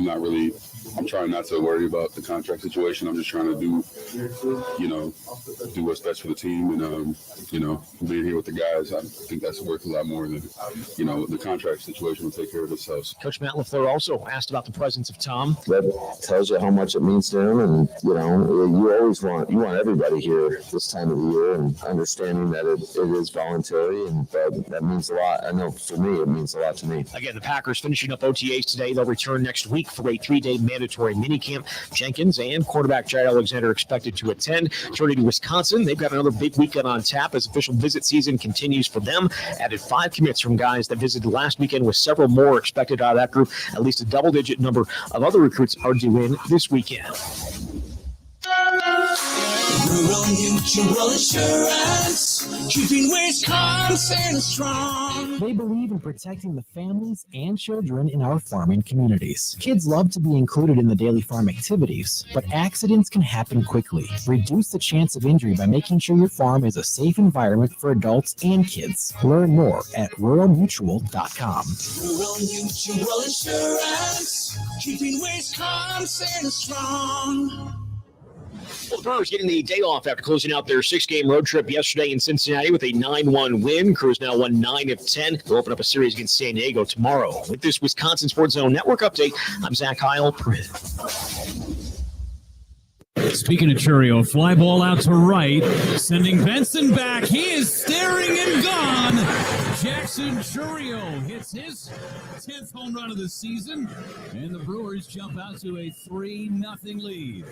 I'm trying not to worry about the contract situation. I'm just trying to do what's best for the team. And, being here with the guys, I think that's worth a lot more than, the contract situation will take care of itself. Coach Matt LaFleur also asked about the presence of Tom. That tells you how much it means to him. And, you always want everybody here this time of the year, and understanding that it is voluntary, and that means a lot. I know for me, it means a lot to me. Again, the Packers finishing up OTAs today. They'll return next week for a 3-day mandatory minicamp. Jenkins and quarterback Jair Alexander expected to attend. Turning to Wisconsin, they've got another big weekend on tap as official visit season continues for them. Added 5 commits from guys that visited last weekend, with several more expected out of that group. At least a double-digit number of other recruits are due in this weekend. Rural Mutual Insurance, keeping Wisconsin strong. They believe in protecting the families and children in our farming communities. Kids love to be included in the daily farm activities, but accidents can happen quickly. Reduce the chance of injury by making sure your farm is a safe environment for adults and kids. Learn more at ruralmutual.com. Rural Mutual Insurance, keeping Wisconsin strong. Well, the Brewers getting the day off after closing out their 6-game road trip yesterday in Cincinnati with a 9-1 win. Crews now won 9 of 10. They'll open up a series against San Diego tomorrow. With this Wisconsin Sports Zone Network update, I'm Zach Heil. Speaking of Churio, fly ball out to right, sending Benson back. He is staring and gone. Jackson Churio hits his 10th home run of the season, and the Brewers jump out to a 3-0 lead.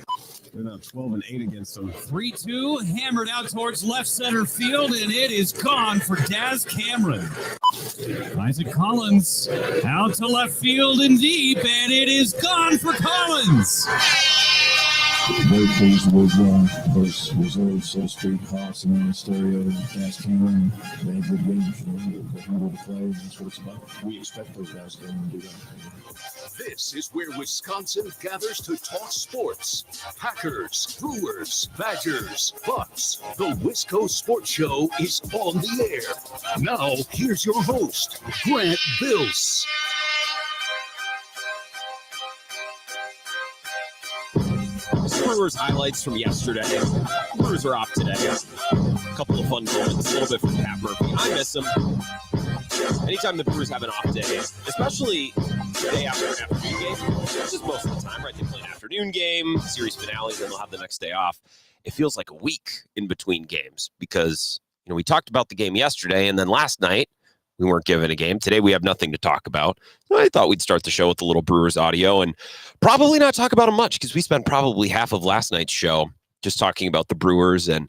They're now 12-8 against them. 3-2, hammered out towards left center field, and it is gone for Daz Cameron. Isaac Collins out to left field and deep, and it is gone for Collins. Very pleased with those reserves, so to speak, Haas and Stereo and Gas Cameron. They have good games. They handle the play. That's what it's about. We expect those guys to do that. This is where Wisconsin gathers to talk sports. Packers, Brewers, Badgers, Bucks. The Wisco Sports Show is on the air. Now, here's your host, Grant Bills. Brewers highlights from yesterday. Brewers are off today. A couple of fun moments, a little bit from Pat Murphy. I miss him. Anytime the Brewers have an off day, especially the day after an afternoon game, which is most of the time, right? They play an afternoon game, series finale, then they'll have the next day off. It feels like a week in between games because, we talked about the game yesterday, and then last night, we weren't given a game. Today, we have nothing to talk about. So I thought we'd start the show with a little Brewers audio and probably not talk about them much because we spent probably half of last night's show just talking about the Brewers and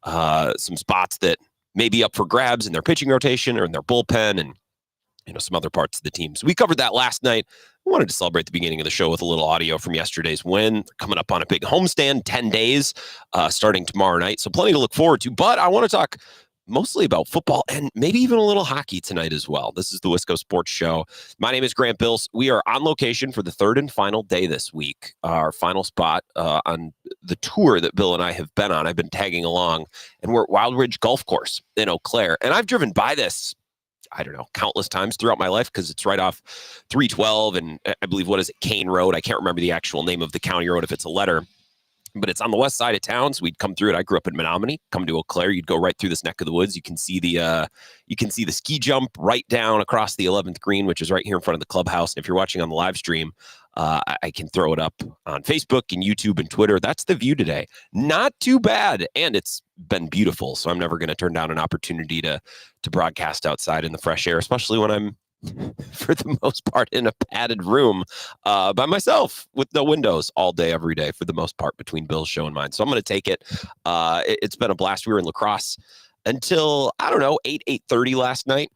some spots that may be up for grabs in their pitching rotation or in their bullpen and some other parts of the team. So we covered that last night. I wanted to celebrate the beginning of the show with a little audio from yesterday's win. They're coming up on a big homestand, 10 days, starting tomorrow night. So plenty to look forward to. But I want to talk mostly about football and maybe even a little hockey tonight as well. This is the Wisco Sports Show. My name is Grant Bills. We are on location for the third and final day this week. Our final spot on the tour that Bill and I have been on. I've been tagging along, and we're at Wild Ridge Golf Course in Eau Claire. And I've driven by this, I don't know, countless times throughout my life because it's right off 312 and I believe, Kane Road. I can't remember the actual name of the county road if it's a letter. But it's on the west side of town, so we'd come through it. I grew up in Menominee. Come to Eau Claire, you'd go right through this neck of the woods. You can see the ski jump right down across the 11th green, which is right here in front of the clubhouse. And if you're watching on the live stream, I can throw it up on Facebook and YouTube and Twitter. That's the view today. Not too bad, and it's been beautiful. So I'm never going to turn down an opportunity to broadcast outside in the fresh air, especially when I'm, for the most part, in a padded room by myself with no windows all day, every day, for the most part, between Bill's show and mine. So I'm going to take it. It's been a blast. We were in La Crosse until, 8:30 last night.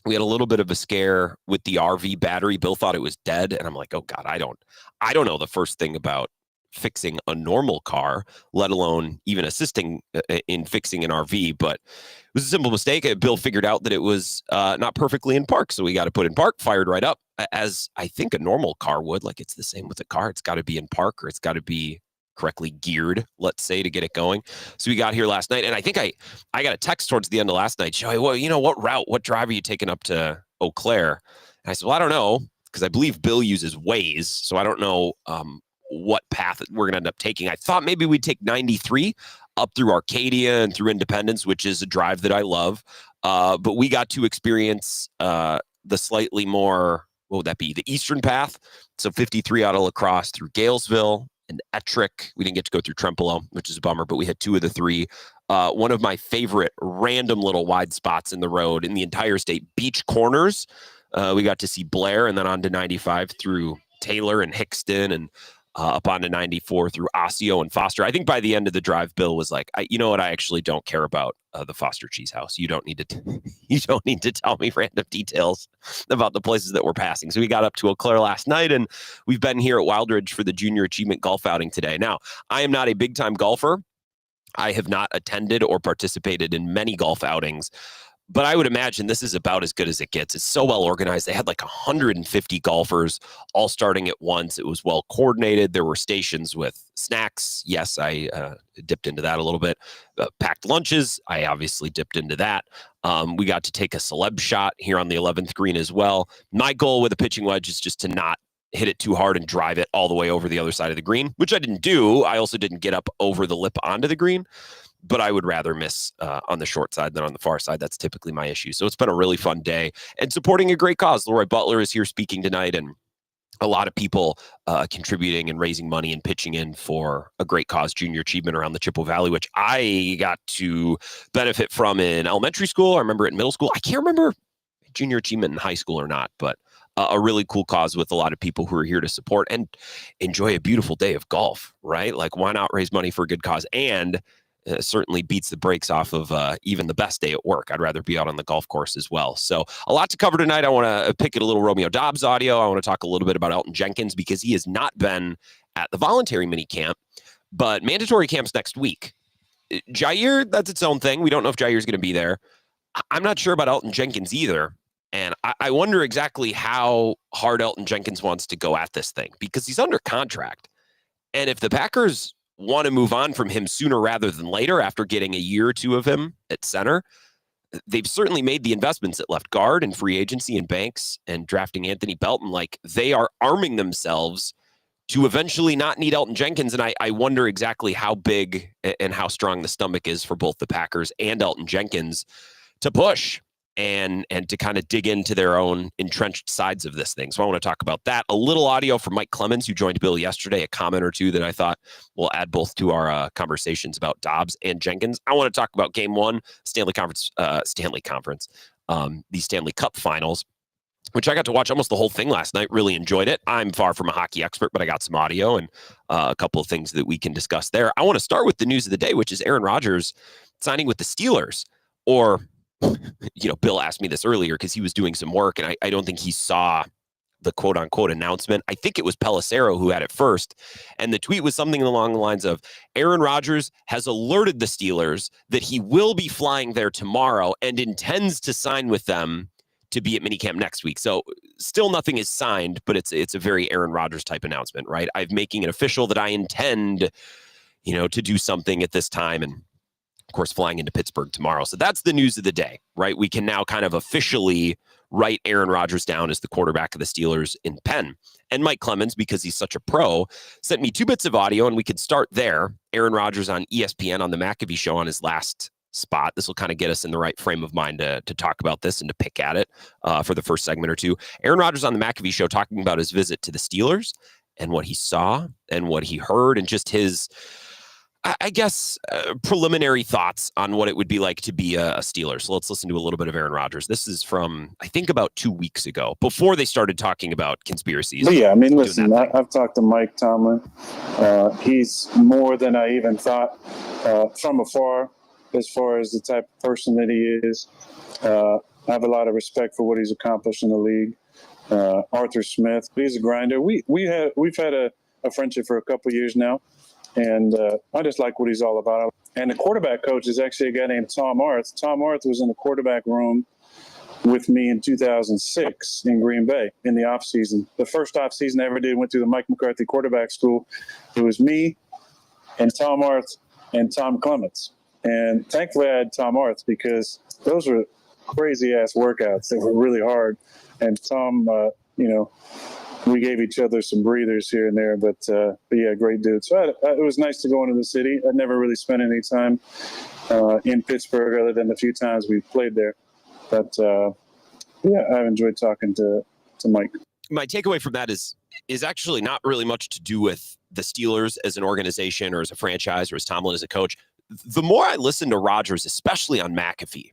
We had a little bit of a scare with the RV battery. Bill thought it was dead. And I'm like, oh God, I don't know the first thing about fixing a normal car, let alone even assisting in fixing an RV. But it was a simple mistake. Bill figured out that it was not perfectly in park. So we got to put in park, fired right up, as I think a normal car would. Like, it's the same with a car. It's got to be in park, or it's got to be correctly geared, let's say, to get it going. So we got here last night, and I think I got a text towards the end of last night. Joey, well, what drive are you taking up to Eau Claire? And I said, well, I don't know. because I believe Bill uses Waze, so I don't know what path we're going to end up taking. I thought maybe we'd take 93 up through Arcadia and through Independence, which is a drive that I love. But we got to experience the slightly more, what would that be? The eastern path. So 53 out of La Crosse through Galesville and Ettrick. We didn't get to go through Trempealeau, which is a bummer, but we had 2 of the 3. One of my favorite random little wide spots in the road in the entire state, Beach Corners. We got to see Blair and then on to 95 through Taylor and Hickston and up onto 94 through Osseo and Foster. I think by the end of the drive, Bill was like, you know what? I actually don't care about the Foster Cheese House. You don't need to tell me random details about the places that we're passing. So we got up to Eau Claire last night, and we've been here at Wildridge for the Junior Achievement Golf Outing today. Now, I am not a big time golfer. I have not attended or participated in many golf outings, but I would imagine this is about as good as it gets. It's so well organized. They had like 150 golfers all starting at once. It was well coordinated. There were stations with snacks. Yes, I dipped into that a little bit. Packed lunches. I obviously dipped into that. We got to take a celeb shot here on the 11th green as well. My goal with a pitching wedge is just to not hit it too hard and drive it all the way over the other side of the green, which I didn't do. I also didn't get up over the lip onto the green, but I would rather miss on the short side than on the far side. That's typically my issue. So it's been a really fun day and supporting a great cause. Leroy Butler is here speaking tonight, and a lot of people contributing and raising money and pitching in for a great cause, Junior Achievement around the Chippewa Valley, which I got to benefit from in elementary school. I remember it in middle school. I can't remember Junior Achievement in high school or not, but a really cool cause with a lot of people who are here to support and enjoy a beautiful day of golf, right? Like, why not raise money for a good cause? And certainly beats the brakes off of even the best day at work. I'd rather be out on the golf course as well. So a lot to cover tonight. I want to pick at a little Romeo Doubs audio. I want to talk a little bit about Elton Jenkins because he has not been at the voluntary mini camp, but mandatory camps next week. Jair, that's its own thing. We don't know if Jair's going to be there. I'm not sure about Elton Jenkins either. And I wonder exactly how hard Elton Jenkins wants to go at this thing because he's under contract. And if the Packers want to move on from him sooner rather than later after getting a year or 2 of him at center, they've certainly made the investments at left guard and free agency and Banks and drafting Anthony Belton. Like, they are arming themselves to eventually not need Elton Jenkins. And I wonder exactly how big and how strong the stomach is for both the Packers and Elton Jenkins to push and to kind of dig into their own entrenched sides of this thing. So I want to talk about that. A little audio from Mike Clemens, who joined Bill yesterday, a comment or 2 that I thought will add both to our conversations about Doubs and Jenkins. I want to talk about Game 1, Stanley Conference, the Stanley Cup Finals, which I got to watch almost the whole thing last night. Really enjoyed it. I'm far from a hockey expert, but I got some audio and a couple of things that we can discuss there. I want to start with the news of the day, which is Aaron Rodgers signing with the Steelers. Or, Bill asked me this earlier because he was doing some work, and I don't think he saw the quote-unquote announcement. I think it was Pelissero who had it first, and the tweet was something along the lines of, Aaron Rodgers has alerted the Steelers that he will be flying there tomorrow and intends to sign with them to be at minicamp next week. So still nothing is signed, but it's a very Aaron Rodgers type announcement, right? I'm making it official that I intend, to do something at this time, and of course, flying into Pittsburgh tomorrow. So that's the news of the day, right? We can now kind of officially write Aaron Rodgers down as the quarterback of the Steelers in pen. And Mike Clemens, because he's such a pro, sent me 2 bits of audio, and we could start there. Aaron Rodgers on ESPN on the McAfee show on his last spot. This will kind of get us in the right frame of mind to talk about this and to pick at it for the first segment or 2. Aaron Rodgers on the McAfee show talking about his visit to the Steelers and what he saw and what he heard and just his, I guess, preliminary thoughts on what it would be like to be a Steeler. So let's listen to a little bit of Aaron Rodgers. This is from, I think, about 2 weeks ago, before they started talking about conspiracies. But yeah, I mean, listen, I've talked to Mike Tomlin. He's more than I even thought from afar, as far as the type of person that he is. I have a lot of respect for what he's accomplished in the league. Arthur Smith, he's a grinder. We've had a friendship for a couple of years now. And I just like what he's all about. And the quarterback coach is actually a guy named Tom Arth. Tom Arth was in the quarterback room with me in 2006 in Green Bay in the offseason. The first offseason I ever did, went through the Mike McCarthy quarterback school. It was me and Tom Arth and Tom Clements. And thankfully I had Tom Arth because those were crazy-ass workouts. They were really hard. And Tom we gave each other some breathers here and there, but yeah, great dude. So it was nice to go into the city. I never really spent any time in Pittsburgh other than the few times we played there. But yeah, I've enjoyed talking to Mike. My takeaway from that is actually not really much to do with the Steelers as an organization or as a franchise or as Tomlin as a coach. The more I listen to Rodgers, especially on McAfee,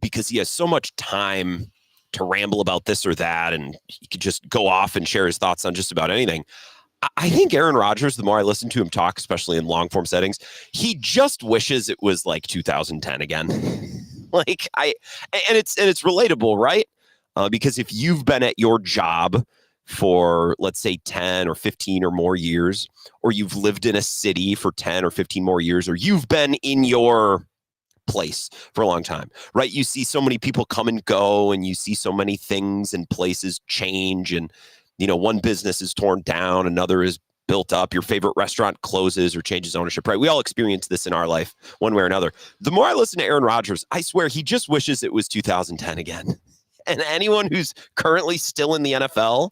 because he has so much time to ramble about this or that, and he could just go off and share his thoughts on just about anything. I think Aaron Rodgers, the more I listen to him talk, especially in long form settings, he just wishes it was like 2010 again. And it's relatable, right? Because if you've been at your job for, let's say, 10 or 15 or more years, or you've lived in a city for 10 or 15 more years, or you've been in your place for a long time, right? You see so many people come and go, and you see so many things and places change, and one business is torn down, another is built up, your favorite restaurant closes or changes ownership, right? We all experience this in our life one way or another. The more I listen to Aaron Rodgers, I swear he just wishes it was 2010 again. And anyone who's currently still in the NFL,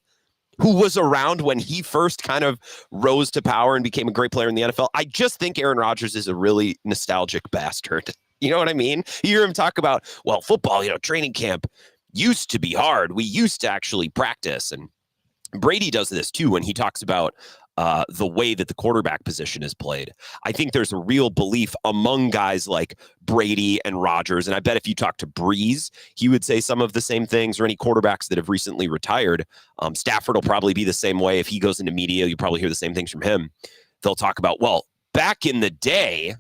who was around when he first kind of rose to power and became a great player in the NFL, I just think Aaron Rodgers is a really nostalgic bastard. You know what I mean? You hear him talk about, well, football, training camp used to be hard. We used to actually practice. And Brady does this too when he talks about the way that the quarterback position is played. I think there's a real belief among guys like Brady and Rodgers. And I bet if you talk to Breeze, he would say some of the same things, or any quarterbacks that have recently retired. Stafford will probably be the same way. If he goes into media, you probably hear the same things from him. They'll talk about, well, back in the day,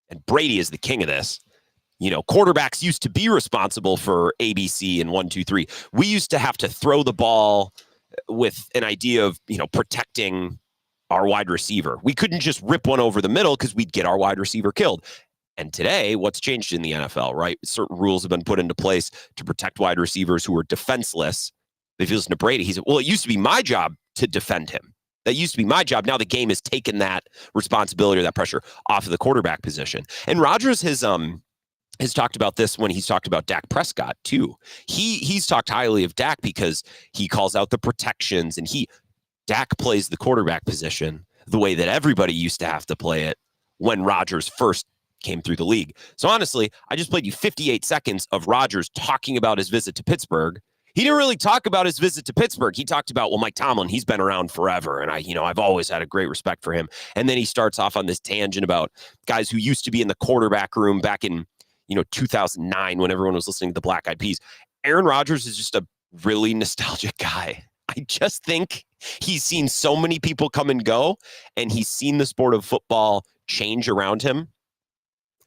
and Brady is the king of this, quarterbacks used to be responsible for ABC and 1, 2, 3. We used to have to throw the ball with an idea of, protecting our wide receiver. We couldn't just rip one over the middle because we'd get our wide receiver killed. And today, what's changed in the NFL, right? Certain rules have been put into place to protect wide receivers who are defenseless. If you listen to Brady, he said, well, it used to be my job to defend him. That used to be my job. Now the game has taken that responsibility or that pressure off of the quarterback position. And Rodgers has talked about this when he's talked about Dak Prescott too. He's talked highly of Dak because he calls out the protections, and Dak plays the quarterback position the way that everybody used to have to play it when Rodgers first came through the league. So honestly, I just played you 58 seconds of Rodgers talking about his visit to Pittsburgh. He didn't really talk about his visit to Pittsburgh. He talked about, well, Mike Tomlin, he's been around forever, and I've always had a great respect for him. And then he starts off on this tangent about guys who used to be in the quarterback room back in 2009 when everyone was listening to the Black Eyed Peas. Aaron Rodgers is just a really nostalgic guy. I just think he's seen so many people come and go, and he's seen the sport of football change around him.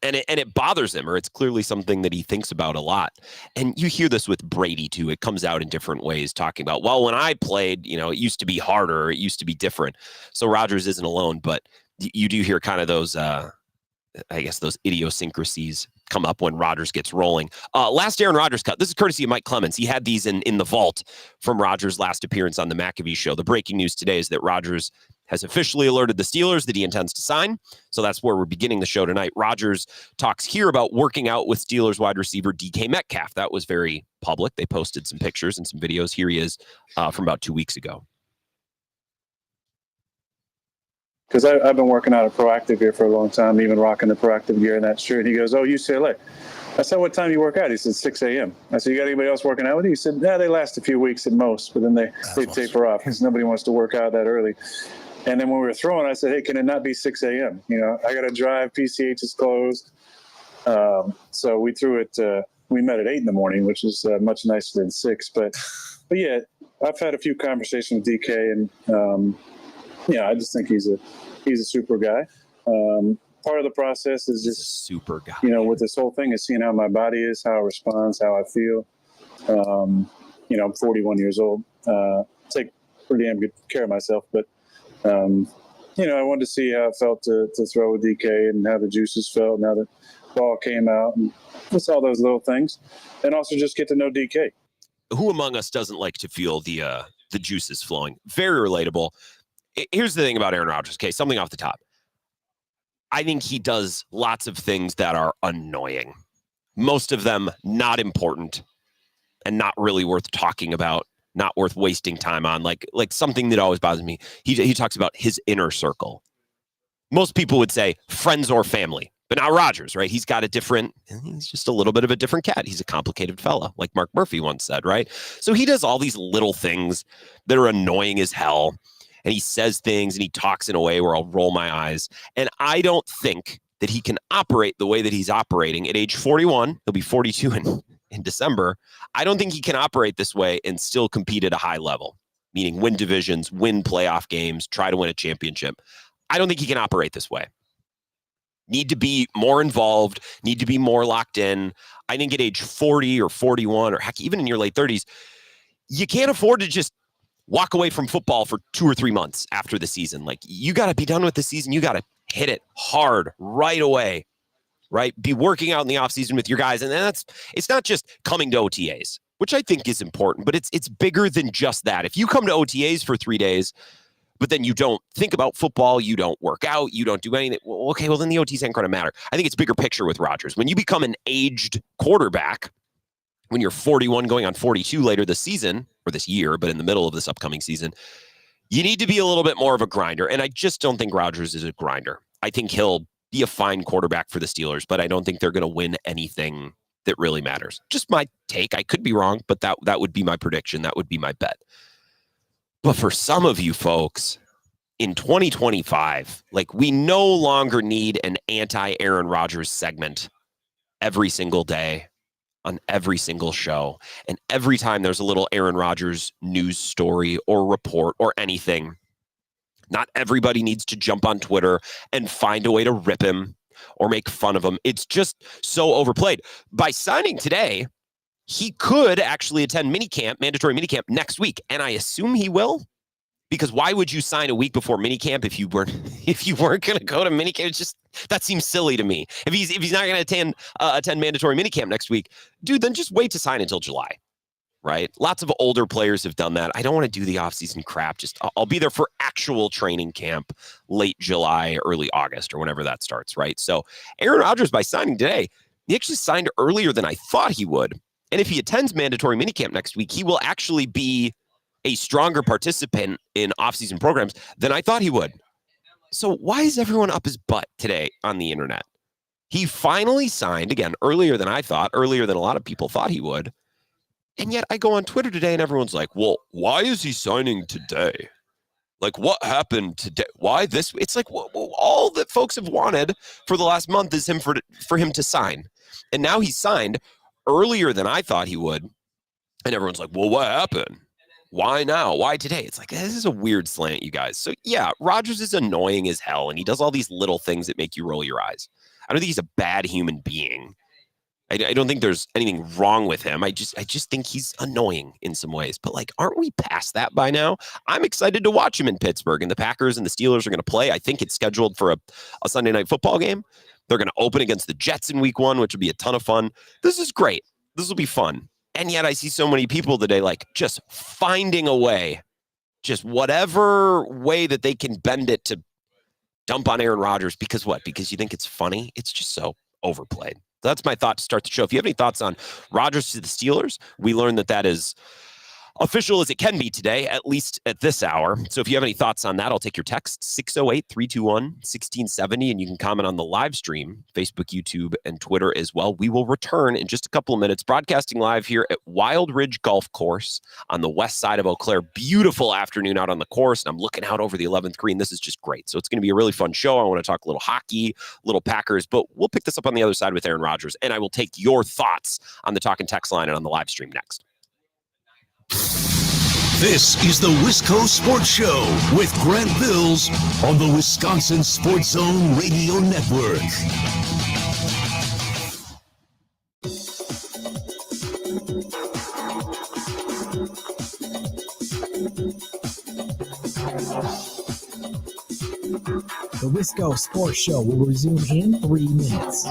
And it bothers him, or it's clearly something that he thinks about a lot. And you hear this with Brady too. It comes out in different ways, talking about, well, when I played, it used to be harder, it used to be different. So Rodgers isn't alone, but you do hear kind of those, those idiosyncrasies come up when Rodgers gets rolling. Last Aaron Rodgers cut. This is courtesy of Mike Clemens. He had these in the vault from Rodgers' last appearance on the McAfee show. The breaking news today is that Rodgers has officially alerted the Steelers that he intends to sign. So that's where we're beginning the show tonight. Rodgers talks here about working out with Steelers wide receiver DK Metcalf. That was very public. They posted some pictures and some videos. Here he is from about 2 weeks ago. Because I've been working out at Proactive here for a long time, even rocking the Proactive gear and that shirt. And he goes, oh, UCLA. I said, what time you work out? He said, 6 a.m. I said, you got anybody else working out with you? He said, yeah, they last a few weeks at most, but then they taper off because nobody wants to work out that early. And then when we were throwing, I said, hey, can it not be 6 a.m.? I got to drive. PCH is closed. So we threw it. We met at 8 in the morning, which is much nicer than 6. But yeah, I've had a few conversations with DK, and I just think he's a super guy. Part of the process is just super guy. With this whole thing is seeing how my body is, how it responds, how I feel. I'm 41 years old. Take pretty damn good care of myself, but I wanted to see how it felt to throw with DK and how the juices felt and how the ball came out and just all those little things, and also just get to know DK. Who among us doesn't like to feel the juices flowing? Very relatable. Here's the thing about Aaron Rodgers. Okay, something off the top. I think he does lots of things that are annoying. Most of them not important and not really worth talking about not worth wasting time on. Like something that always bothers me. He talks about his inner circle. Most people would say friends or family, but not Rodgers, right? He's just a little bit of a different cat. He's a complicated fella, like Mark Murphy once said, right? So he does all these little things that are annoying as hell. And he says things and he talks in a way where I'll roll my eyes. And I don't think that he can operate the way that he's operating at age 41. He'll be 42 in December. I don't think he can operate this way and still compete at a high level, meaning win divisions, win playoff games, try to win a championship. I don't think he can operate this way. Need to be more involved, need to be more locked in. I think at age 40 or 41, or heck, even in your late 30s, you can't afford to just walk away from football for 2 or 3 months after the season. Like, you got to be done with the season. You got to hit it hard right away, right? Be working out in the offseason with your guys. And then it's not just coming to OTAs, which I think is important, but it's bigger than just that. If you come to OTAs for 3 days, but then you don't think about football, you don't work out, you don't do anything, well, then the OTs ain't going to matter. I think it's bigger picture with Rodgers. When you become an aged quarterback, when you're 41 going on 42 later this season, or this year, but in the middle of this upcoming season, you need to be a little bit more of a grinder. And I just don't think Rodgers is a grinder. I think he'll be a fine quarterback for the Steelers, but I don't think they're going to win anything that really matters. Just my take. I could be wrong, but that would be my prediction. That would be my bet. But for some of you folks, in 2025, like, we no longer need an anti-Aaron Rodgers segment every single day on every single show. And every time there's a little Aaron Rodgers news story or report or anything, not everybody needs to jump on Twitter and find a way to rip him or make fun of him. It's just so overplayed. By signing today, he could actually attend mandatory minicamp next week. And I assume he will, because why would you sign a week before minicamp if you weren't going to go to minicamp? It's just, that seems silly to me. If he's not going to attend mandatory minicamp next week, dude, then just wait to sign until July, right? Lots of older players have done that. I don't want to do the offseason crap. Just I'll be there for actual training camp late July, early August, or whenever that starts, right? So Aaron Rodgers, by signing today, he actually signed earlier than I thought he would. And if he attends mandatory minicamp next week, he will actually be a stronger participant in offseason programs than I thought he would. So why is everyone up his butt today on the internet? He finally signed, again, earlier than I thought, earlier than a lot of people thought he would. And yet I go on Twitter today and everyone's like, well, why is he signing today? Like, what happened today? Why this? It's like, well, all that folks have wanted for the last month is for him to sign. And now he signed earlier than I thought he would. And everyone's like, well, what happened? Why now? Why today? It's like, this is a weird slant, you guys. So yeah, Rodgers is annoying as hell, and he does all these little things that make you roll your eyes. I don't think he's a bad human being. I don't think there's anything wrong with him. I just think he's annoying in some ways. But, like, aren't we past that by now? I'm excited to watch him in Pittsburgh, and the Packers and the Steelers are going to play. I think it's scheduled for a Sunday night football game. They're going to open against the Jets in week 1, which will be a ton of fun. This is great. This will be fun. And yet I see so many people today, like, just finding a way, just whatever way that they can bend it to dump on Aaron Rodgers. Because what? Because you think it's funny? It's just so overplayed. So that's my thought to start the show. If you have any thoughts on Rodgers to the Steelers, we learned that is official as it can be today, at least at this hour. So if you have any thoughts on that, I'll take your text, 608-321-1670, and you can comment on the live stream, Facebook, YouTube, and Twitter as well. We will return in just a couple of minutes, broadcasting live here at Wild Ridge Golf Course on the west side of Eau Claire. Beautiful afternoon out on the course, and I'm looking out over the 11th green. This is just great. So it's going to be a really fun show. I want to talk a little hockey, little Packers, but we'll pick this up on the other side with Aaron Rodgers, and I will take your thoughts on the talk and text line and on the live stream next. This is the Wisco Sports Show with Grant Bills on the Wisconsin Sports Zone Radio Network. The Wisco Sports Show will resume in 3 minutes.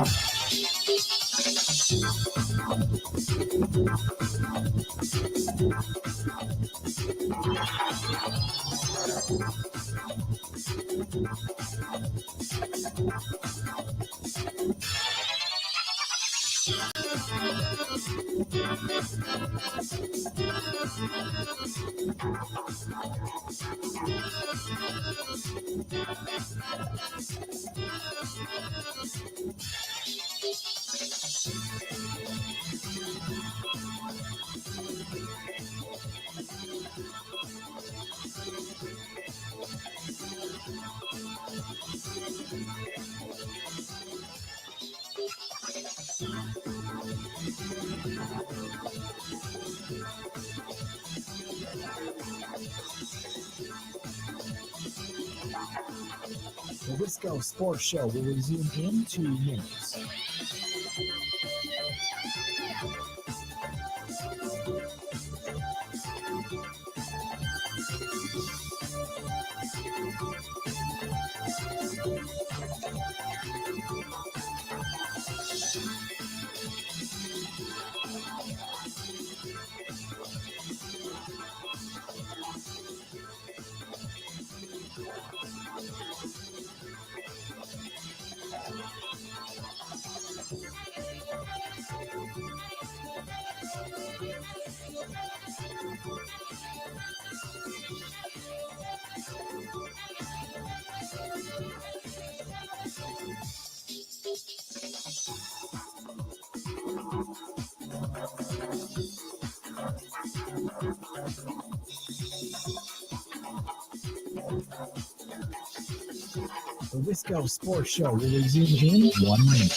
The Wisco Sports Show will resume in 2 minutes. The Wisco Sports Show will resume in 1 minute.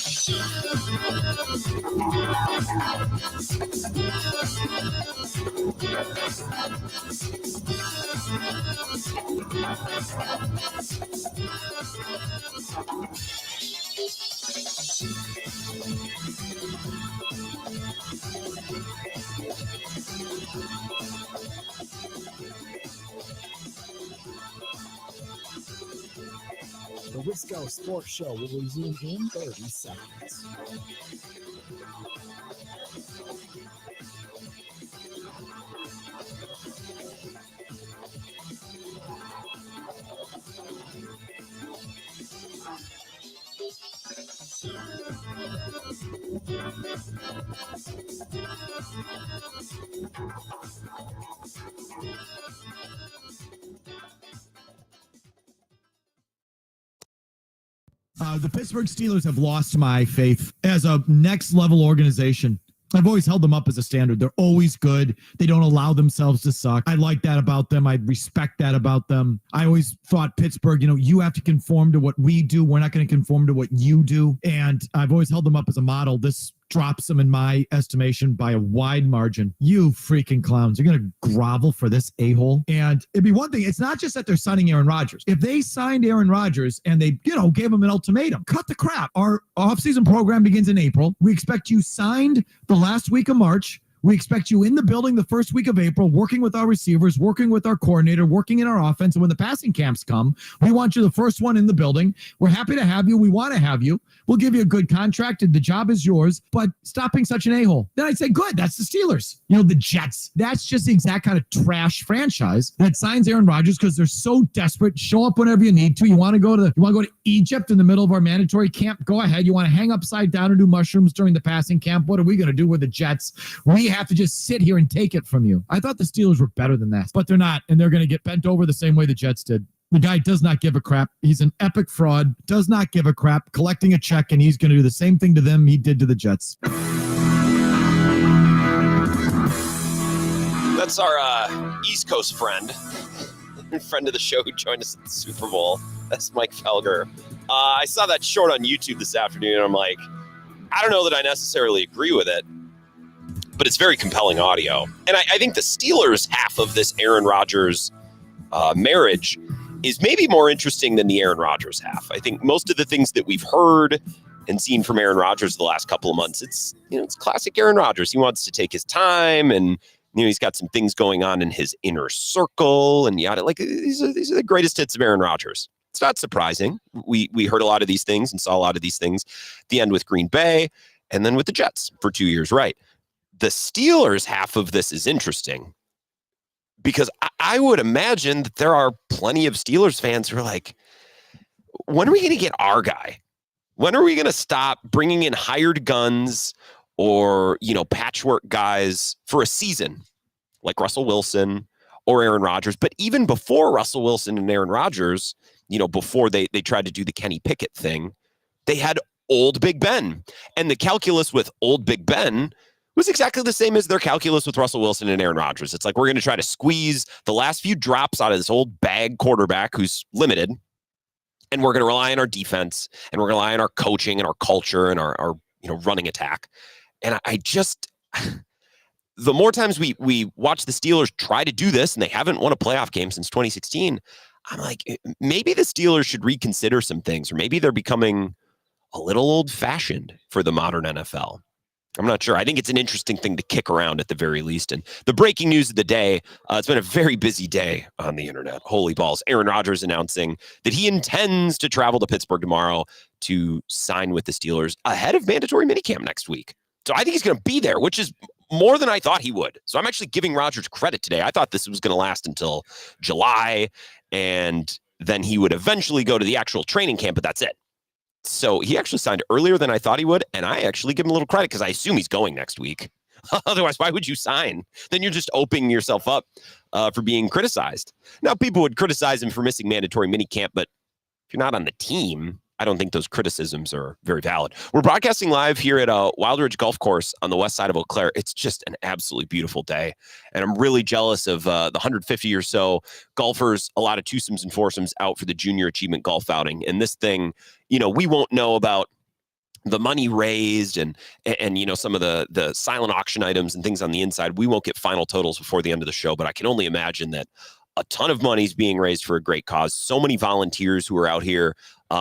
The Wisco Sports Show will resume in 30 seconds. The Pittsburgh Steelers have lost my faith as a next level organization. I've always held them up as a standard. They're always good. They don't allow themselves to suck. I like that about them. I respect that about them. I always thought Pittsburgh, you have to conform to what we do. We're not going to conform to what you do. And I've always held them up as a model. This drops them in my estimation by a wide margin. You freaking clowns. You're going to grovel for this a-hole. And it'd be one thing. It's not just that they're signing Aaron Rodgers. If they signed Aaron Rodgers and they, gave him an ultimatum, cut the crap. Our offseason program begins in April. We expect you signed the last week of March. We expect you in the building the first week of April, working with our receivers, working with our coordinator, working in our offense. And when the passing camps come, we want you the first one in the building. We're happy to have you. We want to have you. We'll give you a good contract and the job is yours, but stop being such an a-hole. Then I'd say, good, that's the Steelers. The Jets. That's just the exact kind of trash franchise that signs Aaron Rodgers because they're so desperate. Show up whenever you need to. You want to go to Egypt in the middle of our mandatory camp? Go ahead. You want to hang upside down and do mushrooms during the passing camp? What are we going to do with the Jets? We have to just sit here and take it from you. I thought the Steelers were better than that, but they're not, and they're going to get bent over the same way the Jets did. The guy does not give a crap. He's an epic fraud, does not give a crap, collecting a check, and he's going to do the same thing to them he did to the Jets. That's our East Coast friend of the show who joined us at the Super Bowl. That's Mike Felger. I saw that short on YouTube this afternoon, and I'm like, I don't know that I necessarily agree with it, but it's very compelling audio. And I think the Steelers' half of this Aaron Rodgers marriage is maybe more interesting than the Aaron Rodgers half. I think most of the things that we've heard and seen from Aaron Rodgers the last couple of months, it's classic Aaron Rodgers. He wants to take his time, and he's got some things going on in his inner circle, and yada. Like these are the greatest hits of Aaron Rodgers. It's not surprising. We heard a lot of these things and saw a lot of these things at the end with Green Bay, and then with the Jets for 2 years, right? The Steelers half of this is interesting because I would imagine that there are plenty of Steelers fans who are like, when are we going to get our guy? When are we going to stop bringing in hired guns or, patchwork guys for a season like Russell Wilson or Aaron Rodgers. But even before Russell Wilson and Aaron Rodgers, before they tried to do the Kenny Pickett thing, they had old Big Ben. And the calculus with old Big Ben was exactly the same as their calculus with Russell Wilson and Aaron Rodgers. It's like, we're going to try to squeeze the last few drops out of this old bag quarterback who's limited. And we're going to rely on our defense, and we're going to rely on our coaching and our culture and our running attack. And I just, the more times we watch the Steelers try to do this, and they haven't won a playoff game since 2016, I'm like, maybe the Steelers should reconsider some things, or maybe they're becoming a little old-fashioned for the modern NFL. I'm not sure. I think it's an interesting thing to kick around at the very least. And the breaking news of the day, it's been a very busy day on the internet. Holy balls. Aaron Rodgers announcing that he intends to travel to Pittsburgh tomorrow to sign with the Steelers ahead of mandatory minicamp next week. So I think he's going to be there, which is more than I thought he would. So I'm actually giving Rodgers credit today. I thought this was going to last until July, and then he would eventually go to the actual training camp, but that's it. So he actually signed earlier than I thought he would, and I actually give him a little credit because I assume he's going next week. Otherwise, why would you sign? Then you're just opening yourself up for being criticized. Now, people would criticize him for missing mandatory minicamp, but if you're not on the team, I don't think those criticisms are very valid. We're broadcasting live here at Wildridge Golf Course on the west side of Eau Claire. It's just an absolutely beautiful day, and I'm really jealous of the 150 or so golfers, a lot of twosomes and foursomes out for the Junior Achievement Golf Outing. And this thing, we won't know about the money raised and some of the silent auction items and things on the inside. We won't get final totals before the end of the show, but I can only imagine that a ton of money is being raised for a great cause. So many volunteers who are out here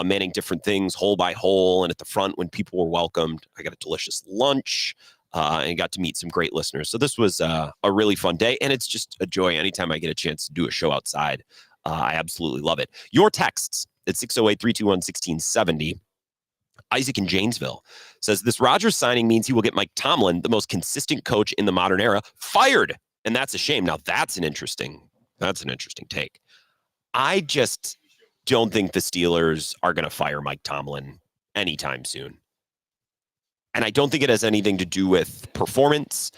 manning different things hole by hole. And at the front, when people were welcomed, I got a delicious lunch and got to meet some great listeners. So this was a really fun day. And it's just a joy anytime I get a chance to do a show outside. I absolutely love it. Your texts at 608-321-1670. Isaac in Janesville says, this Rodgers signing means he will get Mike Tomlin, the most consistent coach in the modern era, fired. And that's a shame. Now, that's an interesting take. I just don't think the Steelers are going to fire Mike Tomlin anytime soon. And I don't think it has anything to do with performance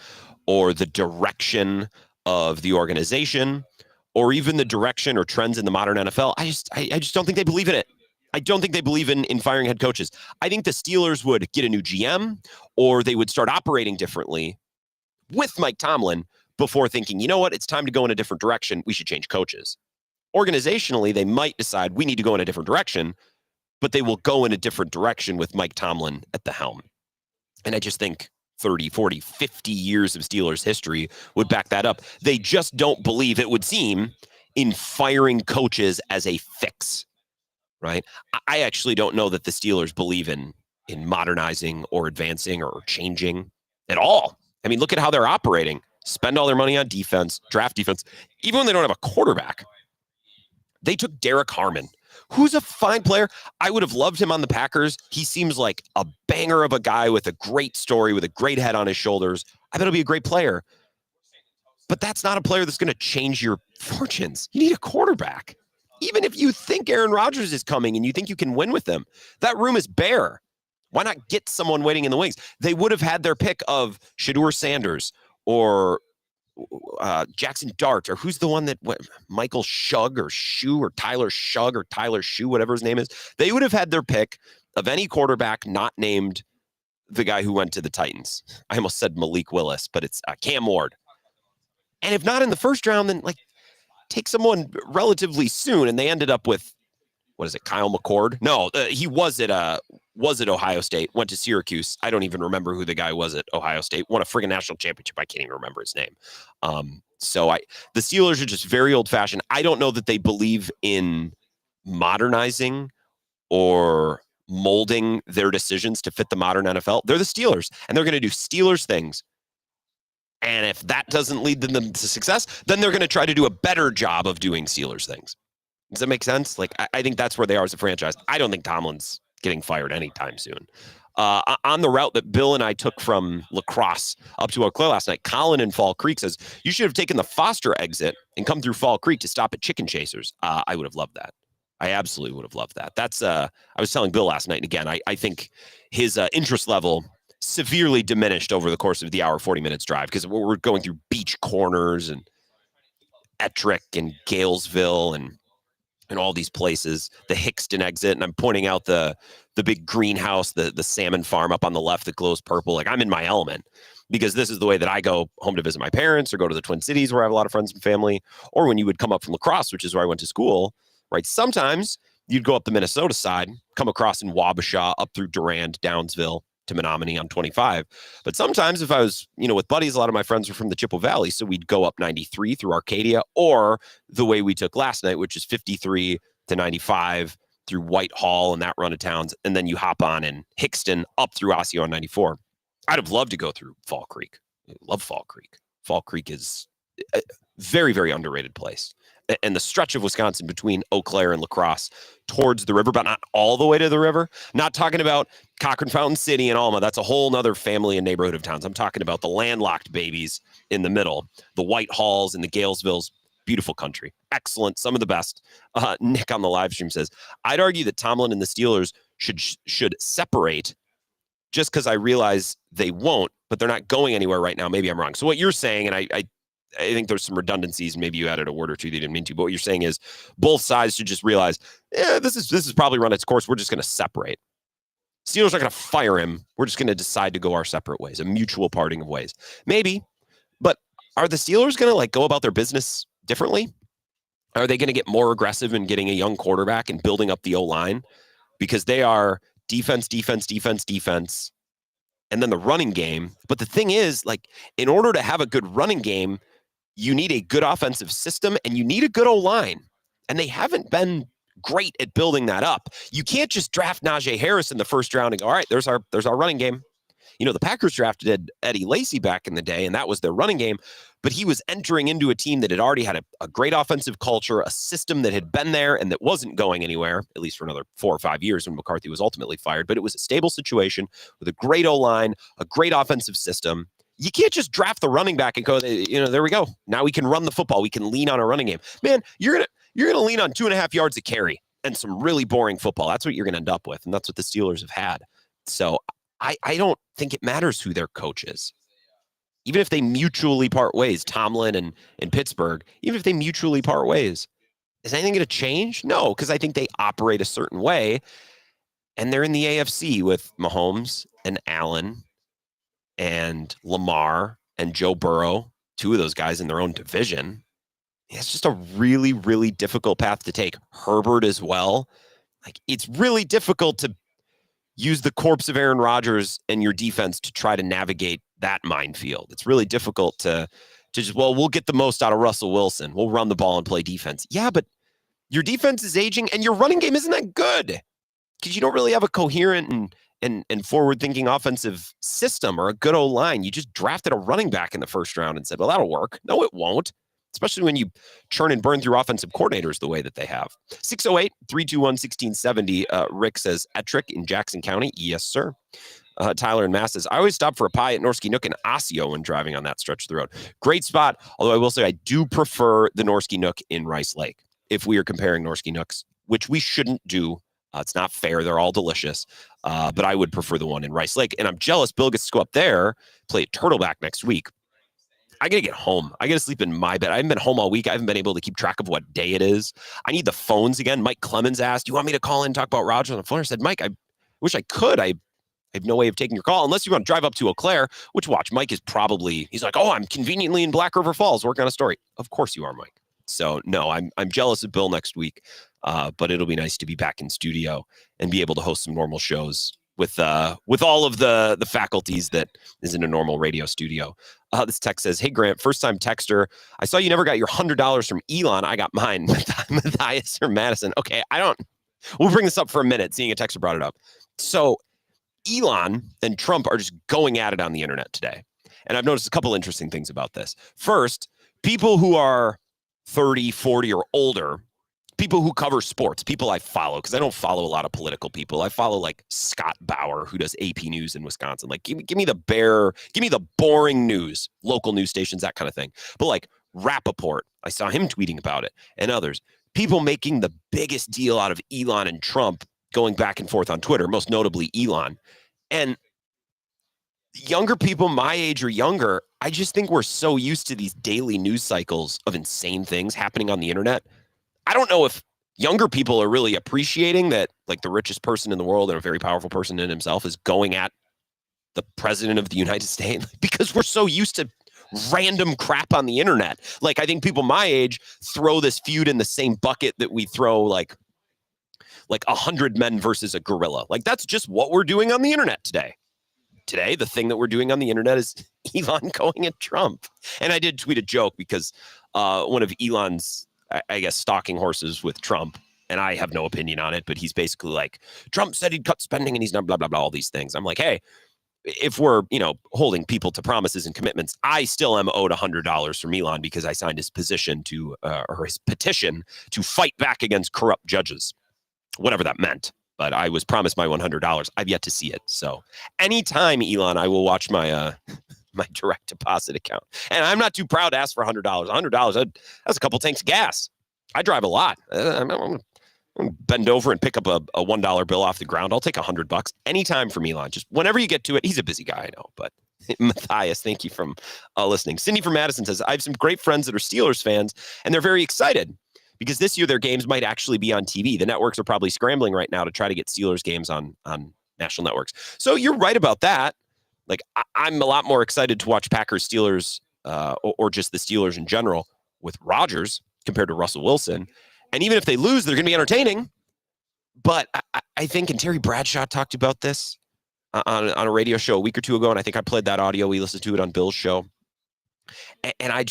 or the direction of the organization or even the direction or trends in the modern NFL. I just don't think they believe in it. I don't think they believe in firing head coaches. I think the Steelers would get a new GM, or they would start operating differently with Mike Tomlin before thinking, you know what, it's time to go in a different direction. We should change coaches. Organizationally, they might decide we need to go in a different direction, but they will go in a different direction with Mike Tomlin at the helm. And I just think 30, 40, 50 years of Steelers history would back that up. They just don't believe, it would seem, in firing coaches as a fix, right? I actually don't know that the Steelers believe in modernizing or advancing or changing at all. I mean, look at how they're operating. Spend all their money on defense, draft defense, even when they don't have a quarterback. They took Derek Harmon, who's a fine player. I would have loved him on the Packers. He seems like a banger of a guy with a great story, with a great head on his shoulders. I bet he'll be a great player. But that's not a player that's going to change your fortunes. You need a quarterback. Even if you think Aaron Rodgers is coming and you think you can win with them, that room is bare. Why not get someone waiting in the wings? They would have had their pick of Shedeur Sanders or Jackson Dart, or who's the one that Michael Shug or Shue or Tyler Shug or Tyler Shue, whatever his name is. They would have had their pick of any quarterback not named the guy who went to the Titans. I almost said Malik Willis, but it's Cam Ward. And if not in the first round, then take someone relatively soon. And they ended up with, what is it, Kyle McCord? No, he was at Ohio State, went to Syracuse. I don't even remember who the guy was at Ohio State. Won a friggin' national championship. I can't even remember his name. The Steelers are just very old-fashioned. I don't know that they believe in modernizing or molding their decisions to fit the modern NFL. They're the Steelers, and they're going to do Steelers things. And if that doesn't lead them to success, then they're going to try to do a better job of doing Steelers things. Does that make sense? I think that's where they are as a franchise. I don't think Tomlin's getting fired anytime soon. On the route that Bill and I took from La Crosse up to Eau Claire last night, Colin in Fall Creek says, you should have taken the Foster exit and come through Fall Creek to stop at Chicken Chasers. I would have loved that. I absolutely would have loved that. That's I was telling Bill last night, and again, I think his interest level severely diminished over the course of the hour, 40 minutes drive, because we're going through beach corners, and Ettrick and Galesville and all these places, the Hickston exit. And I'm pointing out the big greenhouse, the salmon farm up on the left that glows purple. Like, I'm in my element because this is the way that I go home to visit my parents or go to the Twin Cities where I have a lot of friends and family, or when you would come up from La Crosse, which is where I went to school, right? Sometimes you'd go up the Minnesota side, come across in Wabasha, up through Durand, Downsville to Menominee on 25. But sometimes if I was, with buddies, a lot of my friends were from the Chippewa Valley. So we'd go up 93 through Arcadia, or the way we took last night, which is 53 to 95 through Whitehall and that run of towns. And then you hop on in Hickston up through Osseo on 94. I'd have loved to go through Fall Creek. I love Fall Creek. Fall Creek is a very, very underrated place. And the stretch of Wisconsin between Eau Claire and La Crosse towards the river, but not all the way to the river. Not talking about Cochrane Fountain City and Alma. That's a whole nother family and neighborhood of towns. I'm talking about the landlocked babies in the middle, the Whitehalls and the Galesvilles. Beautiful country. Excellent. Some of the best. Nick on the live stream says, I'd argue that Tomlin and the Steelers should separate, just because I realize they won't, but they're not going anywhere right now. Maybe I'm wrong. So what you're saying, and I think there's some redundancies. Maybe you added a word or two that you didn't mean to. But what you're saying is both sides should just realize, this is probably run its course. We're just going to separate. Steelers aren't going to fire him. We're just going to decide to go our separate ways, a mutual parting of ways. Maybe, but are the Steelers going to go about their business differently? Are they going to get more aggressive in getting a young quarterback and building up the O-line? Because they are defense, and then the running game. But the thing is, in order to have a good running game, you need a good offensive system and you need a good O-line. And they haven't been great at building that up. You can't just draft Najee Harris in the first round and go, all right, there's our running game. The Packers drafted Eddie Lacy back in the day, and that was their running game. But he was entering into a team that had already had a great offensive culture, a system that had been there and that wasn't going anywhere, at least for another 4 or 5 years when McCarthy was ultimately fired. But it was a stable situation with a great O-line, a great offensive system. You can't just draft the running back and go, there we go. Now we can run the football. We can lean on a running game. Man, you're gonna lean on 2.5 yards of carry and some really boring football. That's what you're gonna end up with, and that's what the Steelers have had. So I don't think it matters who their coach is. Even if they mutually part ways, Tomlin and Pittsburgh, even if they mutually part ways, is anything going to change? No, because I think they operate a certain way, and they're in the AFC with Mahomes and Allen and Lamar and Joe Burrow, 2 of those guys in their own division. It's just a really, really difficult path to take. Herbert as well. It's really difficult to use the corpse of Aaron Rodgers and your defense to try to navigate that minefield. It's really difficult to just, we'll get the most out of Russell Wilson. We'll run the ball and play defense. Yeah, but your defense is aging and your running game isn't that good because you don't really have a coherent and forward-thinking offensive system or a good O-line. You just drafted a running back in the first round and said, well, that'll work. No, it won't. Especially when you churn and burn through offensive coordinators the way that they have. 608-321-1670. Rick says, Ettrick in Jackson County. Yes, sir. Tyler and Mass says, I always stop for a pie at Norsky Nook and Osseo when driving on that stretch of the road. Great spot. Although I will say I do prefer the Norsky Nook in Rice Lake. If we are comparing Norsky Nooks, which we shouldn't do. It's not fair. They're all delicious. But I would prefer the one in Rice Lake. And I'm jealous Bill gets to go up there, play at Turtleback next week. I got to get home. I got to sleep in my bed. I haven't been home all week. I haven't been able to keep track of what day it is. I need the phones again. Mike Clemens asked, do you want me to call in and talk about Rodgers on the phone? I said, Mike, I wish I could. I have no way of taking your call unless you want to drive up to Eau Claire, which watch, Mike is probably, he's like, oh, I'm conveniently in Black River Falls working on a story. Of course you are, Mike. So no, I'm jealous of Bill next week, but it'll be nice to be back in studio and be able to host some normal shows with all of the faculties that is in a normal radio studio. This text says, hey, Grant, first-time texter. I saw you never got your $100 from Elon. I got mine. Matthias or Madison. Okay, we'll bring this up for a minute, seeing a texter brought it up. So Elon and Trump are just going at it on the internet today. And I've noticed a couple interesting things about this. First, people who are 30, 40 or older, people who cover sports, people I follow, because I don't follow a lot of political people. I follow like Scott Bauer, who does AP News in Wisconsin. Like, give me the boring news, local news stations, that kind of thing. But like Rappaport, I saw him tweeting about it, and others. People making the biggest deal out of Elon and Trump going back and forth on Twitter, most notably Elon. And younger people my age or younger, I just think we're so used to these daily news cycles of insane things happening on the internet. I don't know if younger people are really appreciating that, like, the richest person in the world and a very powerful person in himself is going at the president of the United States, because we're so used to random crap on the internet. Like, I think people my age throw this feud in the same bucket that we throw like 100 men versus a gorilla. Like, that's just what we're doing on the internet today. Today, the thing that we're doing on the internet is Elon going at Trump. And I did tweet a joke because one of Elon's, I guess, stalking horses with Trump, and I have no opinion on it, but he's basically like, Trump said he'd cut spending and he's not blah, blah, blah, all these things. I'm like, hey, if we're, holding people to promises and commitments, I still am owed $100 from Elon because I signed his petition to fight back against corrupt judges, whatever that meant. But I was promised my $100. I've yet to see it. So anytime, Elon, I will watch my my direct deposit account. And I'm not too proud to ask for $100. $100, that's a couple tanks of gas. I drive a lot. I'm going to bend over and pick up a $1 bill off the ground. I'll take $100 anytime from Elon. Just whenever you get to it. He's a busy guy, I know. But Matthias, thank you from listening. Cindy from Madison says, I have some great friends that are Steelers fans, and they're very excited because this year their games might actually be on TV. The networks are probably scrambling right now to try to get Steelers games on national networks. So you're right about that. Like, I'm a lot more excited to watch Packers Steelers or just the Steelers in general with Rodgers compared to Russell Wilson. And even if they lose, they're going to be entertaining. But I think, and Terry Bradshaw talked about this on a radio show a week or two ago, and I think I played that audio. We listened to it on Bill's show. And I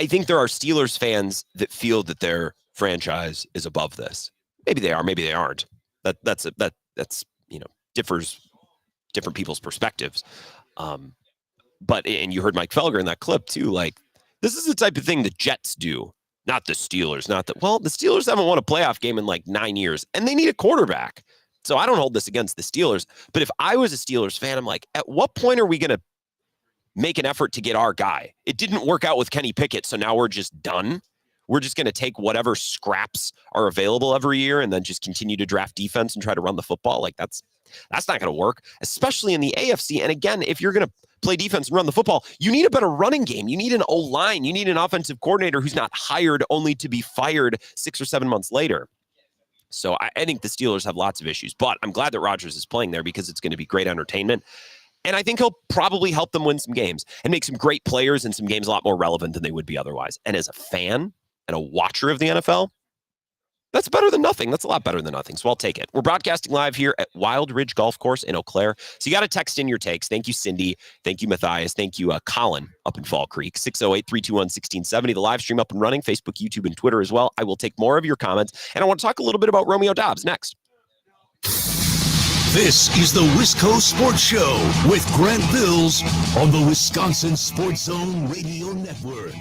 think there are Steelers fans that feel that their franchise is above this. Maybe they are, maybe they aren't. That's differs different people's perspectives. But and you heard Mike Felger in that clip too. Like, this is the type of thing the Jets do, not the Steelers. The Steelers haven't won a playoff game in like 9 years, and they need a quarterback. So I don't hold this against the Steelers. But if I was a Steelers fan, I'm like, at what point are we going to make an effort to get our guy? It didn't work out with Kenny Pickett, so now we're just done. We're just going to take whatever scraps are available every year and then just continue to draft defense and try to run the football. Like, that's not going to work, especially in the AFC. And again, if you're going to play defense and run the football, you need a better running game. You need an O-line. You need an offensive coordinator who's not hired only to be fired 6 or 7 months later. So I think the Steelers have lots of issues, but I'm glad that Rodgers is playing there because it's going to be great entertainment. And I think he'll probably help them win some games and make some great players and some games a lot more relevant than they would be otherwise. And as a fan and a watcher of the NFL, that's better than nothing. That's a lot better than nothing. So I'll take it. We're broadcasting live here at Wild Ridge Golf Course in Eau Claire. So you got to text in your takes. Thank you, Cindy. Thank you, Matthias. Thank you, Colin up in Fall Creek. 608-321-1670. The live stream up and running. Facebook, YouTube, and Twitter as well. I will take more of your comments. And I want to talk a little bit about Romeo Doubs next. This is the Wisco Sports Show with Grant Bills on the Wisconsin Sports Zone Radio Network.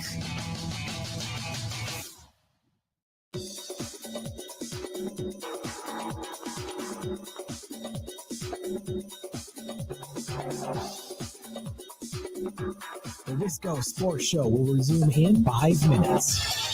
The Wisco Sports Show will resume in 5 minutes.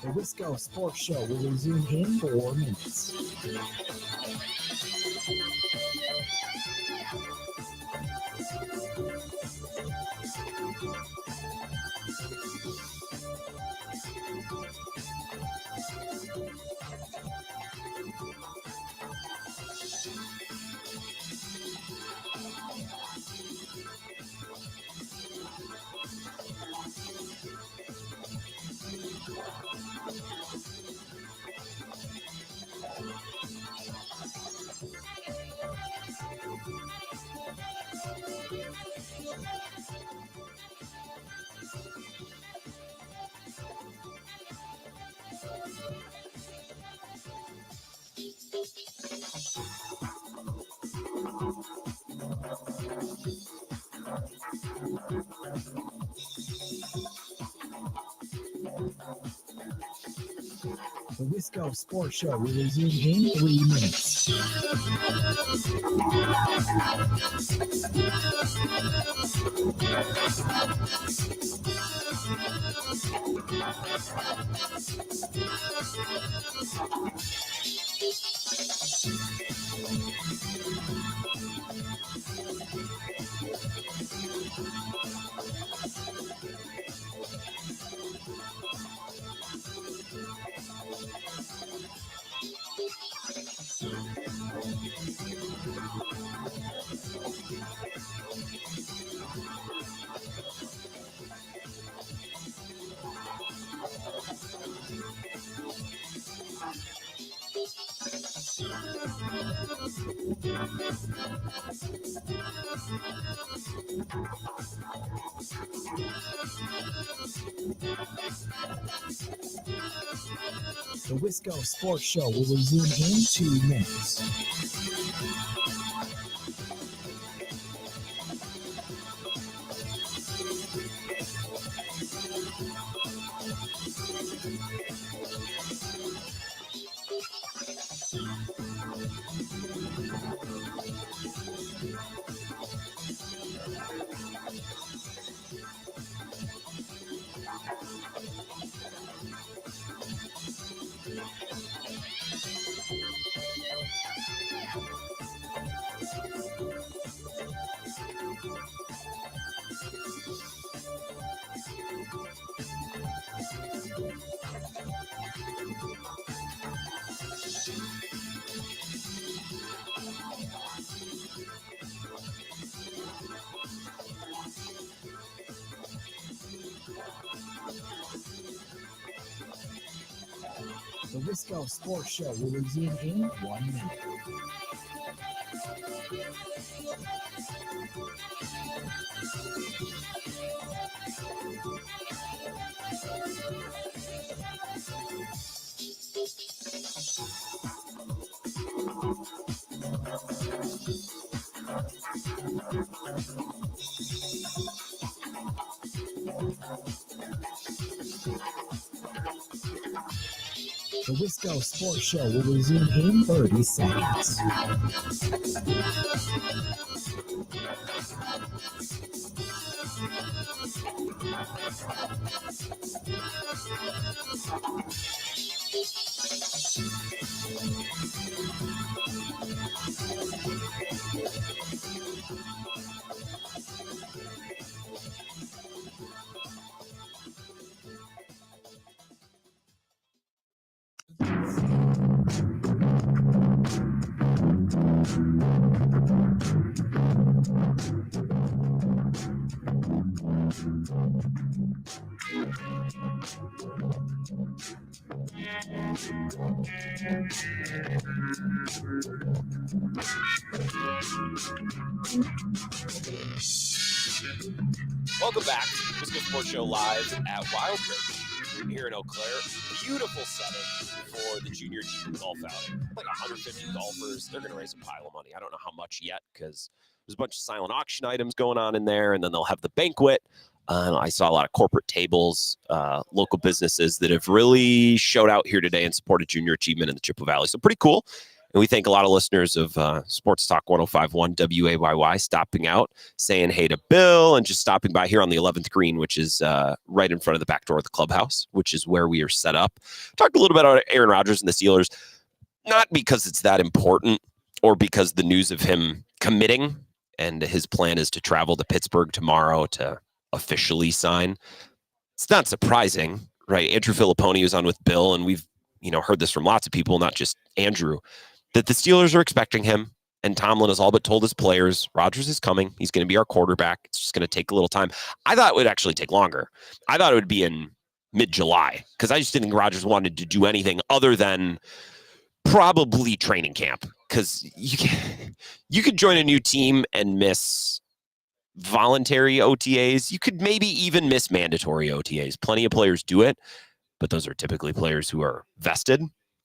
The Wisco Sports Show will resume in 4 minutes. Wisco Sports Show will resume in 3 minutes. The Wisco Sports Show will resume in 2 minutes. The Wisco Sports Show will resume in 1 minute. The Wisco Sports Show will resume in 30 seconds. Welcome back to the Wisco Sports Show live at Wildbridge here in Eau Claire. Beautiful setting for the Junior G1 golf outing. Like 150 golfers. They're going to raise a pile of money. I don't know how much yet because there's a bunch of silent auction items going on in there, and then they'll have the banquet. I saw a lot of corporate tables, local businesses that have really showed out here today and supported junior achievement in the Chippewa Valley. So pretty cool. And we thank a lot of listeners of Sports Talk 105.1 WAYY stopping out, saying hey to Bill, and just stopping by here on the 11th green, which is right in front of the back door of the clubhouse, which is where we are set up. Talked a little bit about Aaron Rodgers and the Steelers, not because it's that important or because the news of him committing and his plan is to travel to Pittsburgh tomorrow to officially sign. It's not surprising, right? Andrew Filipponi was on with Bill, and we've heard this from lots of people, not just Andrew, that the Steelers are expecting him, and Tomlin has all but told his players, Rodgers is coming. He's going to be our quarterback. It's just going to take a little time. I thought it would actually take longer. I thought it would be in mid-July because I just didn't think Rodgers wanted to do anything other than probably training camp, because you could join a new team and miss voluntary OTAs. You could maybe even miss mandatory OTAs. Plenty of players do it, but those are typically players who are vested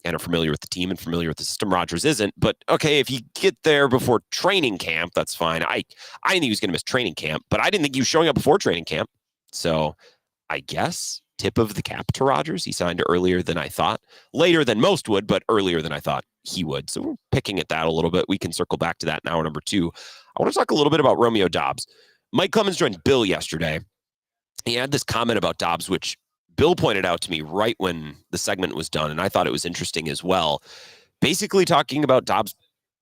and are familiar with the team and familiar with the system. Rodgers isn't, but okay, if you get there before training camp, that's fine. I didn't think he was going to miss training camp, but I didn't think he was showing up before training camp. So I guess tip of the cap to Rodgers. He signed earlier than I thought, later than most would, but earlier than I thought he would. So we're picking at that a little bit. We can circle back to that in hour number 2. I want to talk a little bit about Romeo Doubs. Mike Clemens joined Bill yesterday. He had this comment about Doubs, which Bill pointed out to me right when the segment was done, and I thought it was interesting as well. Basically talking about Doubs'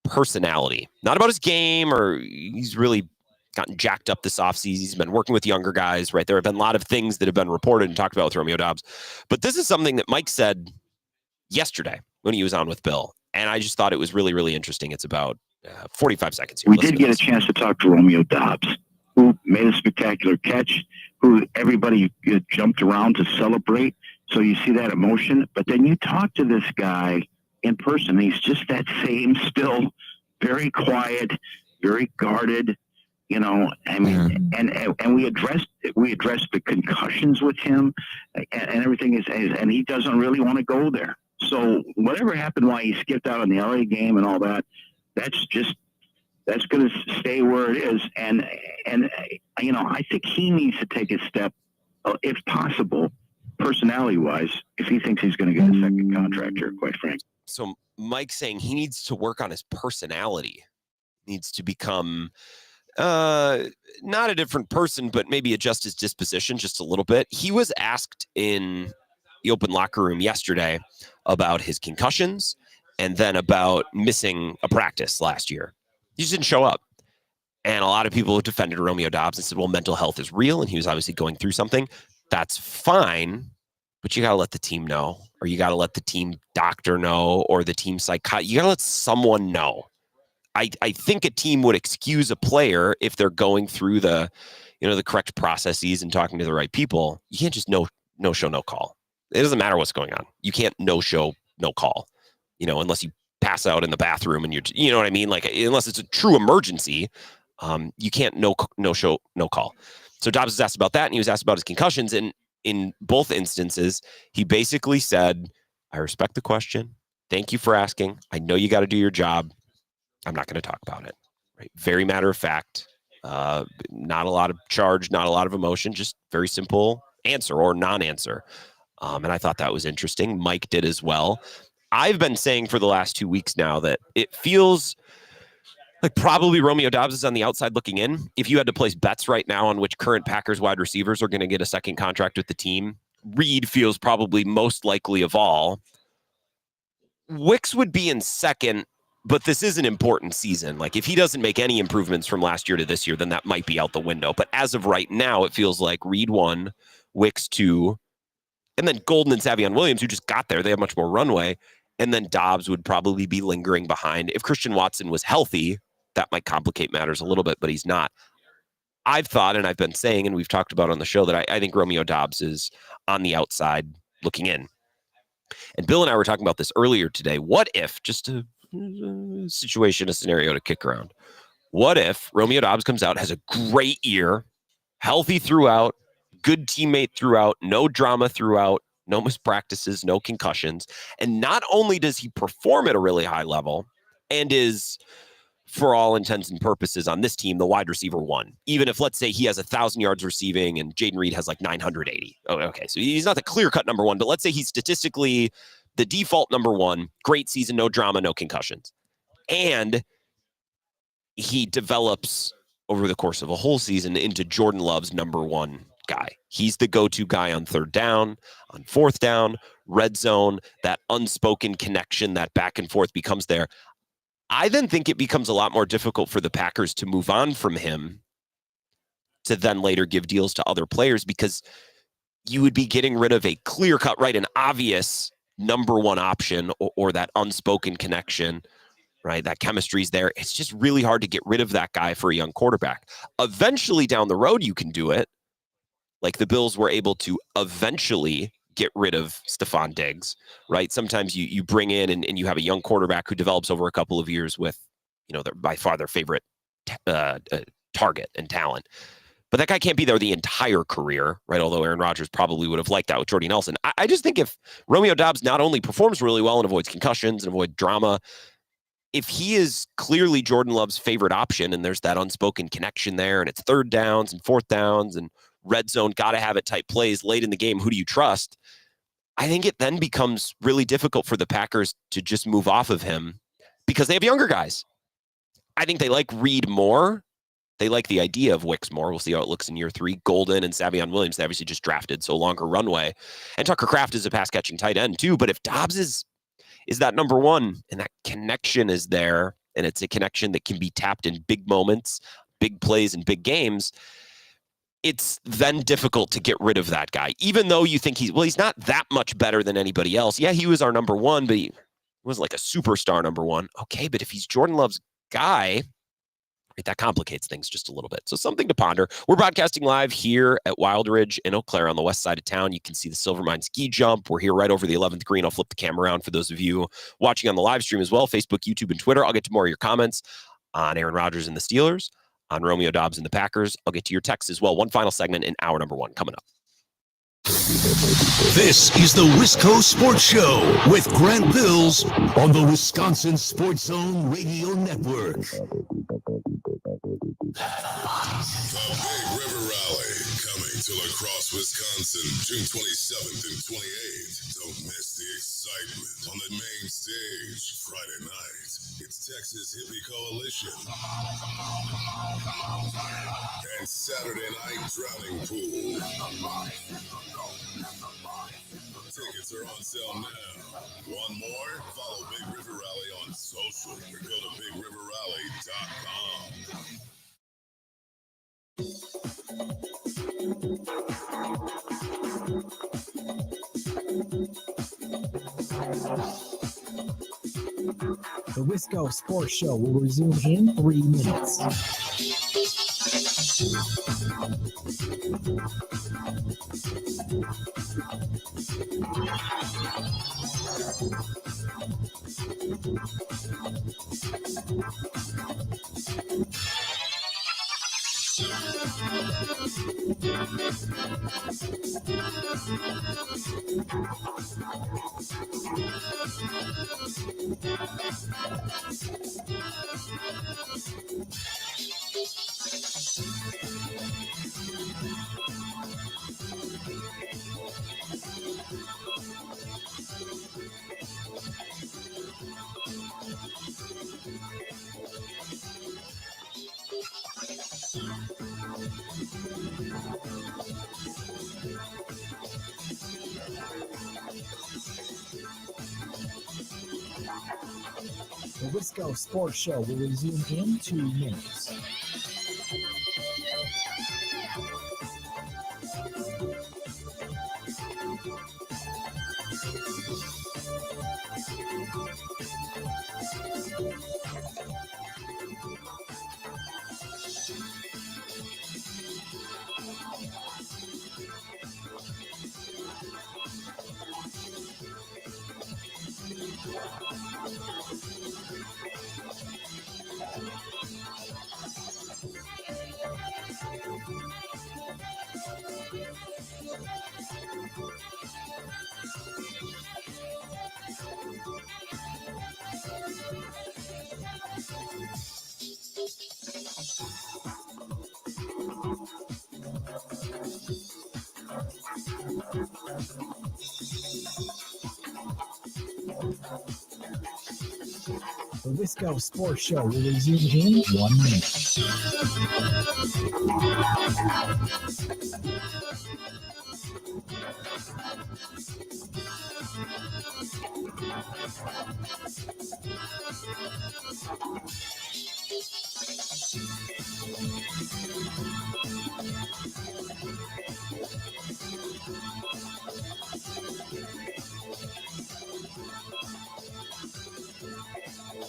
personality, not about his game, or he's really gotten jacked up this offseason. He's been working with younger guys, right? There have been a lot of things that have been reported and talked about with Romeo Doubs. But this is something that Mike said yesterday when he was on with Bill. And I just thought it was really, really interesting. It's about 45 seconds here. We did get a chance to talk to Romeo Doubs, who made a spectacular catch, who everybody jumped around to celebrate. So you see that emotion. But then you talk to this guy in person, he's just that same, still very quiet, very guarded. You know, I mean, and we addressed the concussions with him, and everything is, and he doesn't really want to go there. So whatever happened, why he skipped out on the LA game and all that, that's going to stay where it is. And you know, I think he needs to take a step, if possible, personality wise, if he thinks he's going to get a second contract here. Quite frankly. So Mike's saying he needs to work on his personality, needs to become. Not a different person, but maybe adjust his disposition just a little bit. He was asked in the open locker room yesterday about his concussions and then about missing a practice last year. He just didn't show up. And a lot of people have defended Romeo Doubs and said, well, mental health is real, and he was obviously going through something. That's fine, but you got to let the team know, or you got to let the team doctor know, or the team psychiatrist. You got to let someone know. I think a team would excuse a player if they're going through the correct processes and talking to the right people. You can't just no show, no call. It doesn't matter what's going on. You can't no show, no call, unless you pass out in the bathroom and you know what I mean? Like, unless it's a true emergency, you can't no show, no call. So Doubs was asked about that, and he was asked about his concussions. And in both instances, he basically said, I respect the question. Thank you for asking. I know you got to do your job. I'm not going to talk about it. Right? Very matter of fact. Not a lot of charge, not a lot of emotion, just very simple answer or non-answer. And I thought that was interesting. Mike did as well. I've been saying for the last 2 weeks now that it feels like probably Romeo Doubs is on the outside looking in. If you had to place bets right now on which current Packers wide receivers are going to get a second contract with the team, Reed feels probably most likely of all. Wicks would be in second, but this is an important season. Like, if he doesn't make any improvements from last year to this year, then that might be out the window. But as of right now, it feels like Reed 1, Wicks 2, and then Golden and Savion Williams, who just got there, they have much more runway. And then Doubs would probably be lingering behind. If Christian Watson was healthy, that might complicate matters a little bit, but he's not. I've thought, and I've been saying, and we've talked about on the show, that I think Romeo Doubs is on the outside looking in. And Bill and I were talking about this earlier today. What if, just a situation, a scenario to kick around, what if Romeo Doubs comes out, has a great year, healthy throughout, good teammate throughout, no drama throughout, no missed practices, no concussions, and not only does he perform at a really high level and is, for all intents and purposes on this team, the wide receiver 1, even if, let's say, he has 1,000 yards receiving and Jaden Reed has like 980. Oh, okay, so he's not the clear-cut number 1, but let's say he's statistically the default number 1, great season, no drama, no concussions. And he develops over the course of a whole season into Jordan Love's number 1 guy. He's the go-to guy on third down, on fourth down, red zone, that unspoken connection, that back and forth becomes there. I then think it becomes a lot more difficult for the Packers to move on from him to then later give deals to other players, because you would be getting rid of a clear-cut, right, an obvious number 1 option, or that unspoken connection, right? That chemistry's there. It's just really hard to get rid of that guy for a young quarterback. Eventually down the road, you can do it. Like the Bills were able to eventually get rid of Stephon Diggs, right? Sometimes you bring in and you have a young quarterback who develops over a couple of years with, by far their favorite target and talent. But that guy can't be there the entire career, right? Although Aaron Rodgers probably would have liked that with Jordy Nelson. I just think if Romeo Doubs not only performs really well and avoids concussions and avoid drama, if he is clearly Jordan Love's favorite option and there's that unspoken connection there and it's third downs and fourth downs and red zone, got to have it type plays late in the game. Who do you trust? I think it then becomes really difficult for the Packers to just move off of him because they have younger guys. I think they like Reed more. They like the idea of Wicks more. We'll see how it looks in year 3. Golden and Savion Williams, they obviously just drafted, so longer runway. And Tucker Kraft is a pass-catching tight end too. But if Doubs is that number one and that connection is there, and it's a connection that can be tapped in big moments, big plays, and big games, it's then difficult to get rid of that guy. Even though you think he's not that much better than anybody else. Yeah, he was our number one, but he wasn't like a superstar number one. Okay, but if he's Jordan Love's guy, that complicates things just a little bit. So something to ponder. We're broadcasting live here at Wild Ridge in Eau Claire on the west side of town. You can see the Silvermine ski jump. We're here right over the 11th green. I'll flip the camera around for those of you watching on the live stream as well, Facebook, YouTube, and Twitter. I'll get to more of your comments on Aaron Rodgers and the Steelers, on Romeo Doubs and the Packers. I'll get to your texts as well. One final segment in hour number 1 coming up. This is the Wisco Sports Show with Grant Bills on the Wisconsin Sports Zone Radio Network. The Big River Rally coming to La Crosse, Wisconsin, June 27th and 28th. Don't miss the excitement on the main stage Friday night. It's Texas Hippie Coalition. And Saturday night, Drowning Pool. Tickets are on sale now. Want more? Follow Big River Rally on social or go to BigRiverRally.com. The Wisco Sports Show will resume in 3 minutes. The Wisco Sports Show will resume in 2 minutes. The Wisco Sports Show will resume in 1 minute.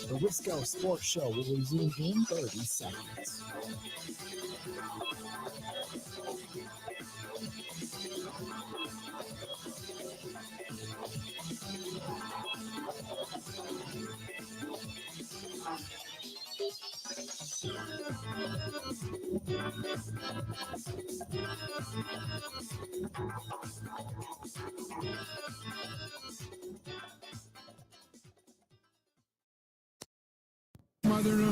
The Wisco Sports Show will resume in 30 seconds.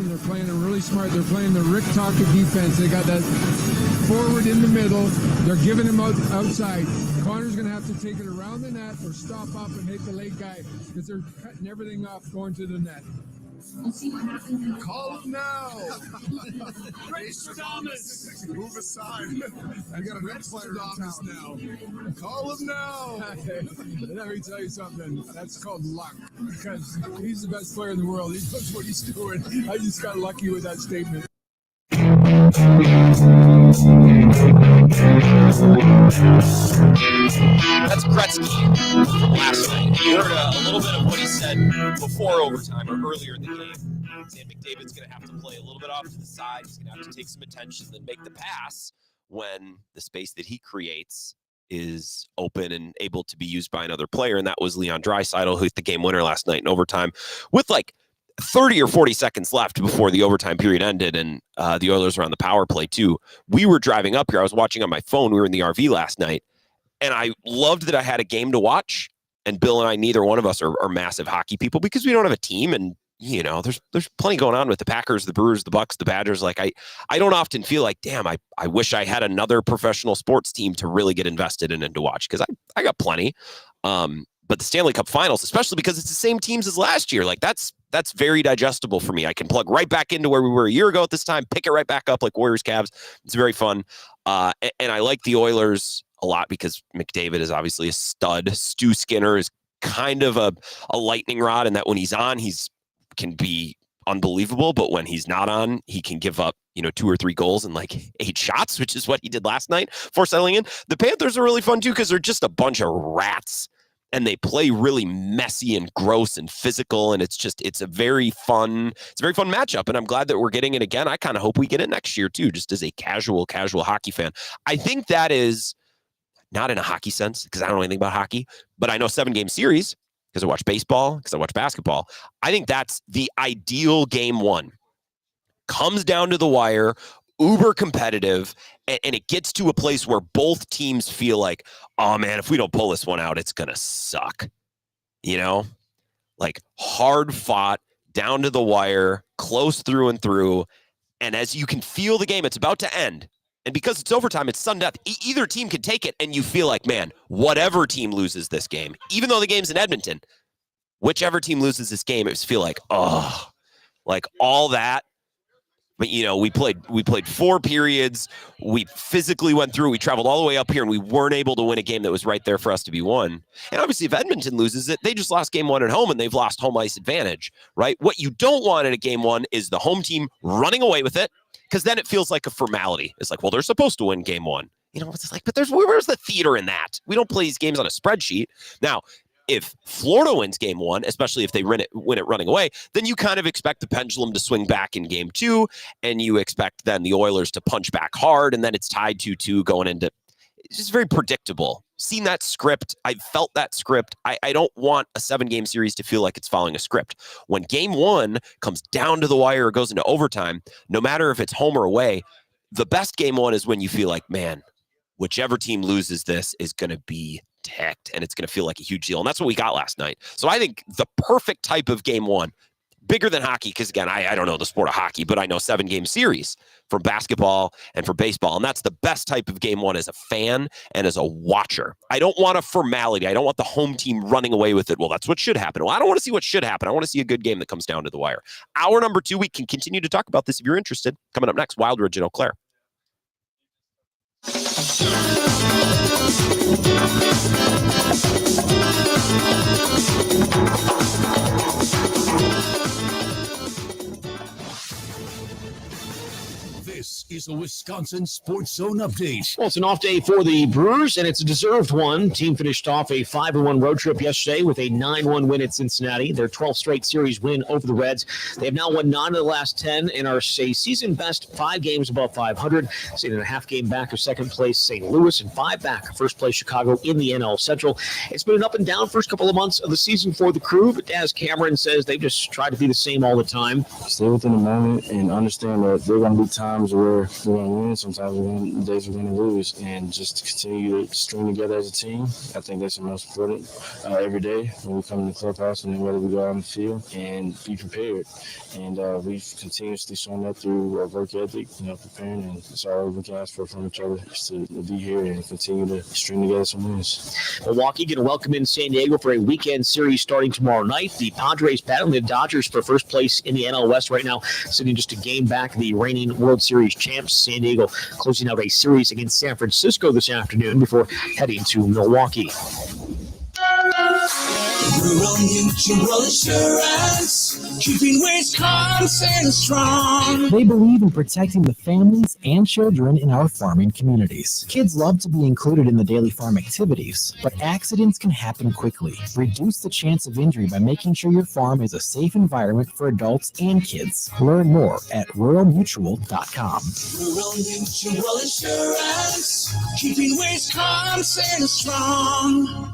They're playing really smart. They're playing the Rick Talker defense. They got that forward in the middle. They're giving him outside. Connor's going to have to take it around the net or stop up and hit the late guy because they're cutting everything off going to the net. Call him now. Race Thomas. Move aside. I got a red player Thomas now. Call him now. Let me tell you something. That's called luck because he's the best player in the world. He knows what he's doing. I just got lucky with that statement. That's Gretzky from last night. You heard a little bit of what he said before overtime or earlier in the game. Saying McDavid's going to have to play a little bit off to the side. He's going to have to take some attention and make the pass when the space that he creates is open and able to be used by another player. And that was Leon Draisaitl, who hit the game winner last night in overtime with like 30 or 40 seconds left before the overtime period ended, and the Oilers were on the power play too. We were driving up here. I was watching on my phone. We were in the RV last night, and I loved that I had a game to watch. And Bill and I, neither one of us are massive hockey people because we don't have a team. And, you know, there's plenty going on with the Packers, the Brewers, the Bucks, the Badgers. Like, I don't often feel like, damn, I wish I had another professional sports team to really get invested in and to watch because I got plenty. But the Stanley Cup Finals, especially because it's the same teams as last year, like that's very digestible for me. I can plug right back into where we were a year ago at this time, pick it right back up like Warriors, Cavs. It's very fun. And I like the Oilers a lot because McDavid is obviously a stud. Stu Skinner is kind of a lightning rod, and that when he's on, can be unbelievable. But when he's not on, he can give up, 2 or 3 goals and like 8 shots, which is what he did last night for settling in. The Panthers are really fun too because they're just a bunch of rats. And they play really messy and gross and physical, and it's a very fun matchup. And I'm glad that we're getting it again. I kind of hope we get it next year too, just as a casual hockey fan. I think that is not in a hockey sense because I don't know anything about hockey, but I know 7-game series because I watch baseball, because I watch basketball. I think that's the ideal game one. Comes down to the wire, uber competitive, and it gets to a place where both teams feel like, oh man, if we don't pull this one out, it's going to suck. Like hard fought, down to the wire, close through and through. And as you can feel the game, it's about to end. And because it's overtime, it's sudden death. Either team can take it, and you feel like, man, whatever team loses this game, even though the game's in Edmonton, whichever team loses this game, it was feel like, oh, like all that. But, we played 4 periods. We physically went through. We traveled all the way up here, and we weren't able to win a game that was right there for us to be won. And obviously, if Edmonton loses it, they just lost game 1 at home, and they've lost home ice advantage, right? What you don't want in a game 1 is the home team running away with it, because then it feels like a formality. It's like, well, they're supposed to win game 1. It's like, but where's the theater in that? We don't play these games on a spreadsheet. Now, if Florida wins game 1, especially if they win it running away, then you kind of expect the pendulum to swing back in game 2, and you expect then the Oilers to punch back hard, and then it's tied 2-2 going into. It's just very predictable. Seen that script. I felt that script. I don't want a 7-game series to feel like it's following a script. When game 1 comes down to the wire or goes into overtime, no matter if it's home or away, the best game 1 is when you feel like, man, whichever team loses this is going to be ticked, and it's going to feel like a huge deal. And that's what we got last night. So I think the perfect type of game 1, bigger than hockey, because again, I don't know the sport of hockey, but I know 7-game series from basketball and for baseball. And that's the best type of game 1 as a fan and as a watcher. I don't want a formality. I don't want the home team running away with it. Well, that's what should happen. Well, I don't want to see what should happen. I want to see a good game that comes down to the wire. Hour number 2, we can continue to talk about this if you're interested. Coming up next, Wildridge and Eau Claire. This is a Wisconsin Sports Zone update. Well, it's an off day for the Brewers, and it's a deserved one. Team finished off a 5-1 road trip yesterday with a 9-1 win at Cincinnati. Their 12th straight series win over the Reds. They have now won 9 of the last 10 and are a season best 5 games above 500. 8.5 game back of second place St. Louis and 5 back of first place Chicago in the NL Central. It's been an up and down first couple of months of the season for the Crew, but as Cameron says, they've just tried to be the same all the time. Stay within the moment and understand that there are going to be times where we're going to win. Sometimes days we're going to lose. And just to continue to string together as a team, I think that's the most important every day when we come in the clubhouse and then whether we go out on the field and be prepared. And we've continuously shown that through our work ethic, preparing. And it's all we can ask for from each other is to be here and continue to string together some wins. Milwaukee going to welcome in San Diego for a weekend series starting tomorrow night. The Padres battling the Dodgers for first place in the NL West right now, sitting just a game back the reigning World Series champs. San Diego closing out a series against San Francisco this afternoon before heading to Milwaukee. Rural Mutual Insurance, keeping Wisconsin strong. They believe in protecting the families and children in our farming communities. Kids love to be included in the daily farm activities, but accidents can happen quickly. Reduce the chance of injury by making sure your farm is a safe environment for adults and kids. Learn more at ruralmutual.com. Rural Mutual Insurance, keeping Wisconsin strong.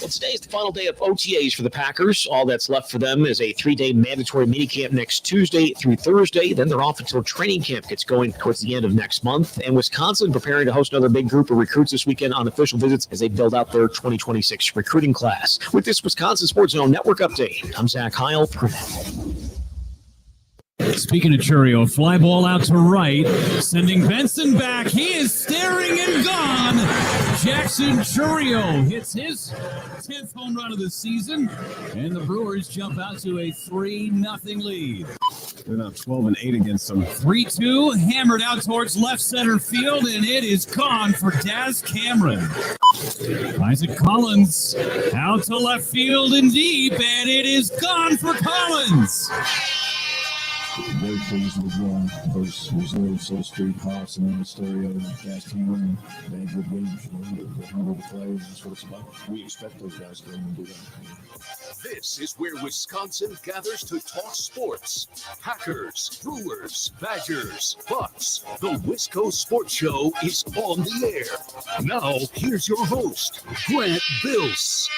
Well, today is the final day of OTAs for the Packers. All that's left for them is a 3-day mandatory minicamp next Tuesday through Thursday. Then they're off until training camp gets going towards the end of next month. And Wisconsin preparing to host another big group of recruits this weekend on official visits as they build out their 2026 recruiting class. With this Wisconsin Sports Zone Network update, I'm Zach Heil. Speaking of Churio, fly ball out to right, sending Benson back. He is staring and gone. Jackson Churio hits his 10th home run of the season, and the Brewers jump out to a 3-0 lead. They're now 12-8 against them. 3-2, hammered out towards left center field, and it is gone for Daz Cameron. Isaac Collins out to left field and deep, and it is gone for Collins. Very pleased with those reserves, so to speak, Haas and then Stereo and Gas Cameron. They had good games, they're humble to play. That's what it's about. We expect those guys to go and do that. This is where Wisconsin gathers to talk sports. Packers, Brewers, Badgers, Bucks. The Wisco Sports Show is on the air. Now, here's your host, Grant Bills.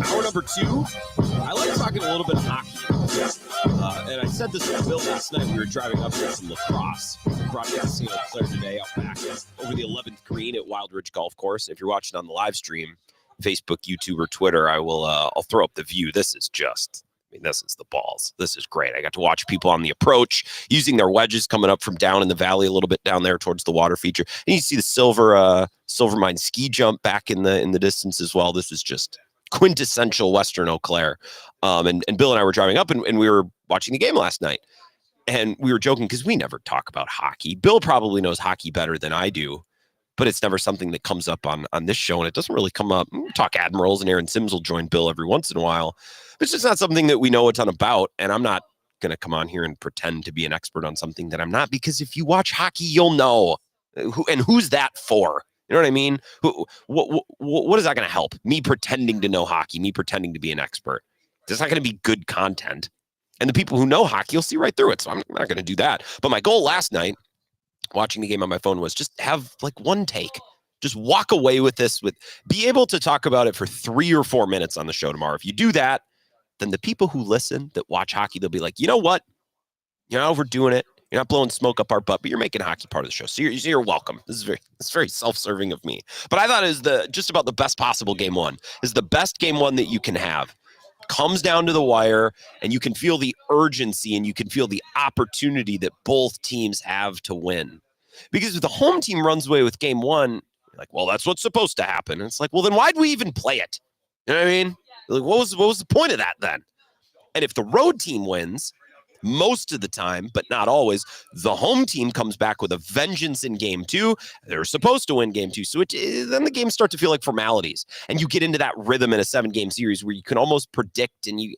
Hour number 2, I like talking a little bit of hockey. And I said this to Bill last night. We were driving up here from lacrosse, broadcasting Eau Claire today out back over the 11th green at Wild Ridge Golf Course. If you're watching on the live stream, Facebook, YouTube, or Twitter, I'll throw up the view. This is the balls. This is great. I got to watch people on the approach using their wedges coming up from down in the valley a little bit down there towards the water feature. And you see the Silver Mine ski jump back in the distance as well. This is just quintessential Western Eau Claire. And Bill and I were driving up and we were watching the game last night. And we were joking because we never talk about hockey. Bill probably knows hockey better than I do, but it's never something that comes up on this show. And it doesn't really come up. We talk Admirals, and Aaron Sims will join Bill every once in a while. But it's just not something that we know a ton about. And I'm not going to come on here and pretend to be an expert on something that I'm not, because if you watch hockey, you'll know. Who's that for? You know what I mean? What is that going to help? Me pretending to know hockey, me pretending to be an expert. It's not going to be good content. And the people who know hockey, you'll see right through it. So I'm not going to do that. But my goal last night, watching the game on my phone, was just have like one take. Just walk away with this, be able to talk about it for 3 or 4 minutes on the show tomorrow. If you do that, then the people who listen, that watch hockey, they'll be like, you know what? You're not overdoing it. You're not blowing smoke up our butt, but you're making hockey part of the show. So you're welcome. It's very self-serving of me. But I thought it was just about the best possible game one. It's the best game one that you can have. Comes down to the wire, and you can feel the urgency and you can feel the opportunity that both teams have to win. Because if the home team runs away with game one, you're like, well, that's what's supposed to happen. And it's like, well, then why'd we even play it? You know what I mean? Like, what was the point of that then? And if the road team wins, most of the time, but not always, the home team comes back with a vengeance in game 2. They're supposed to win game 2. So then the games start to feel like formalities. And you get into that rhythm in a 7-game series where you can almost predict, and you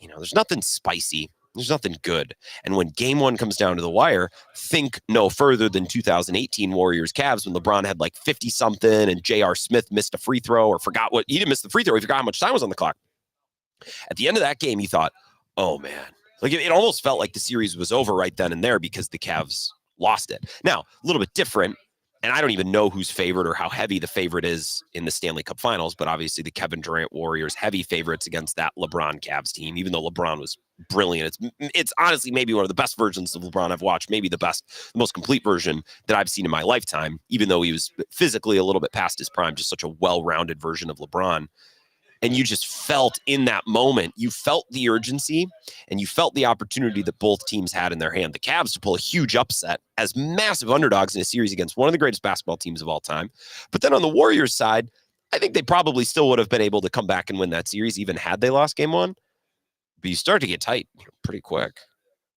know, there's nothing spicy. There's nothing good. And when game 1 comes down to the wire, think no further than 2018 Warriors Cavs, when LeBron had like 50-something and J.R. Smith missed a free throw, or he didn't miss the free throw. He forgot how much time was on the clock. At the end of that game, you thought, oh man. Like it almost felt like the series was over right then and there because the Cavs lost it. Now, a little bit different. And I don't even know who's favored or how heavy the favorite is in the Stanley Cup Finals, but obviously the Kevin Durant Warriors heavy favorites against that LeBron Cavs team, even though LeBron was brilliant. It's honestly maybe one of the best versions of LeBron I've watched, maybe the most complete version that I've seen in my lifetime, even though he was physically a little bit past his prime, just such a well-rounded version of LeBron. And you just felt in that moment, you felt the urgency and you felt the opportunity that both teams had in their hand. The Cavs to pull a huge upset as massive underdogs in a series against one of the greatest basketball teams of all time. But then on the Warriors side, I think they probably still would have been able to come back and win that series, even had they lost game one. But you start to get tight pretty quick.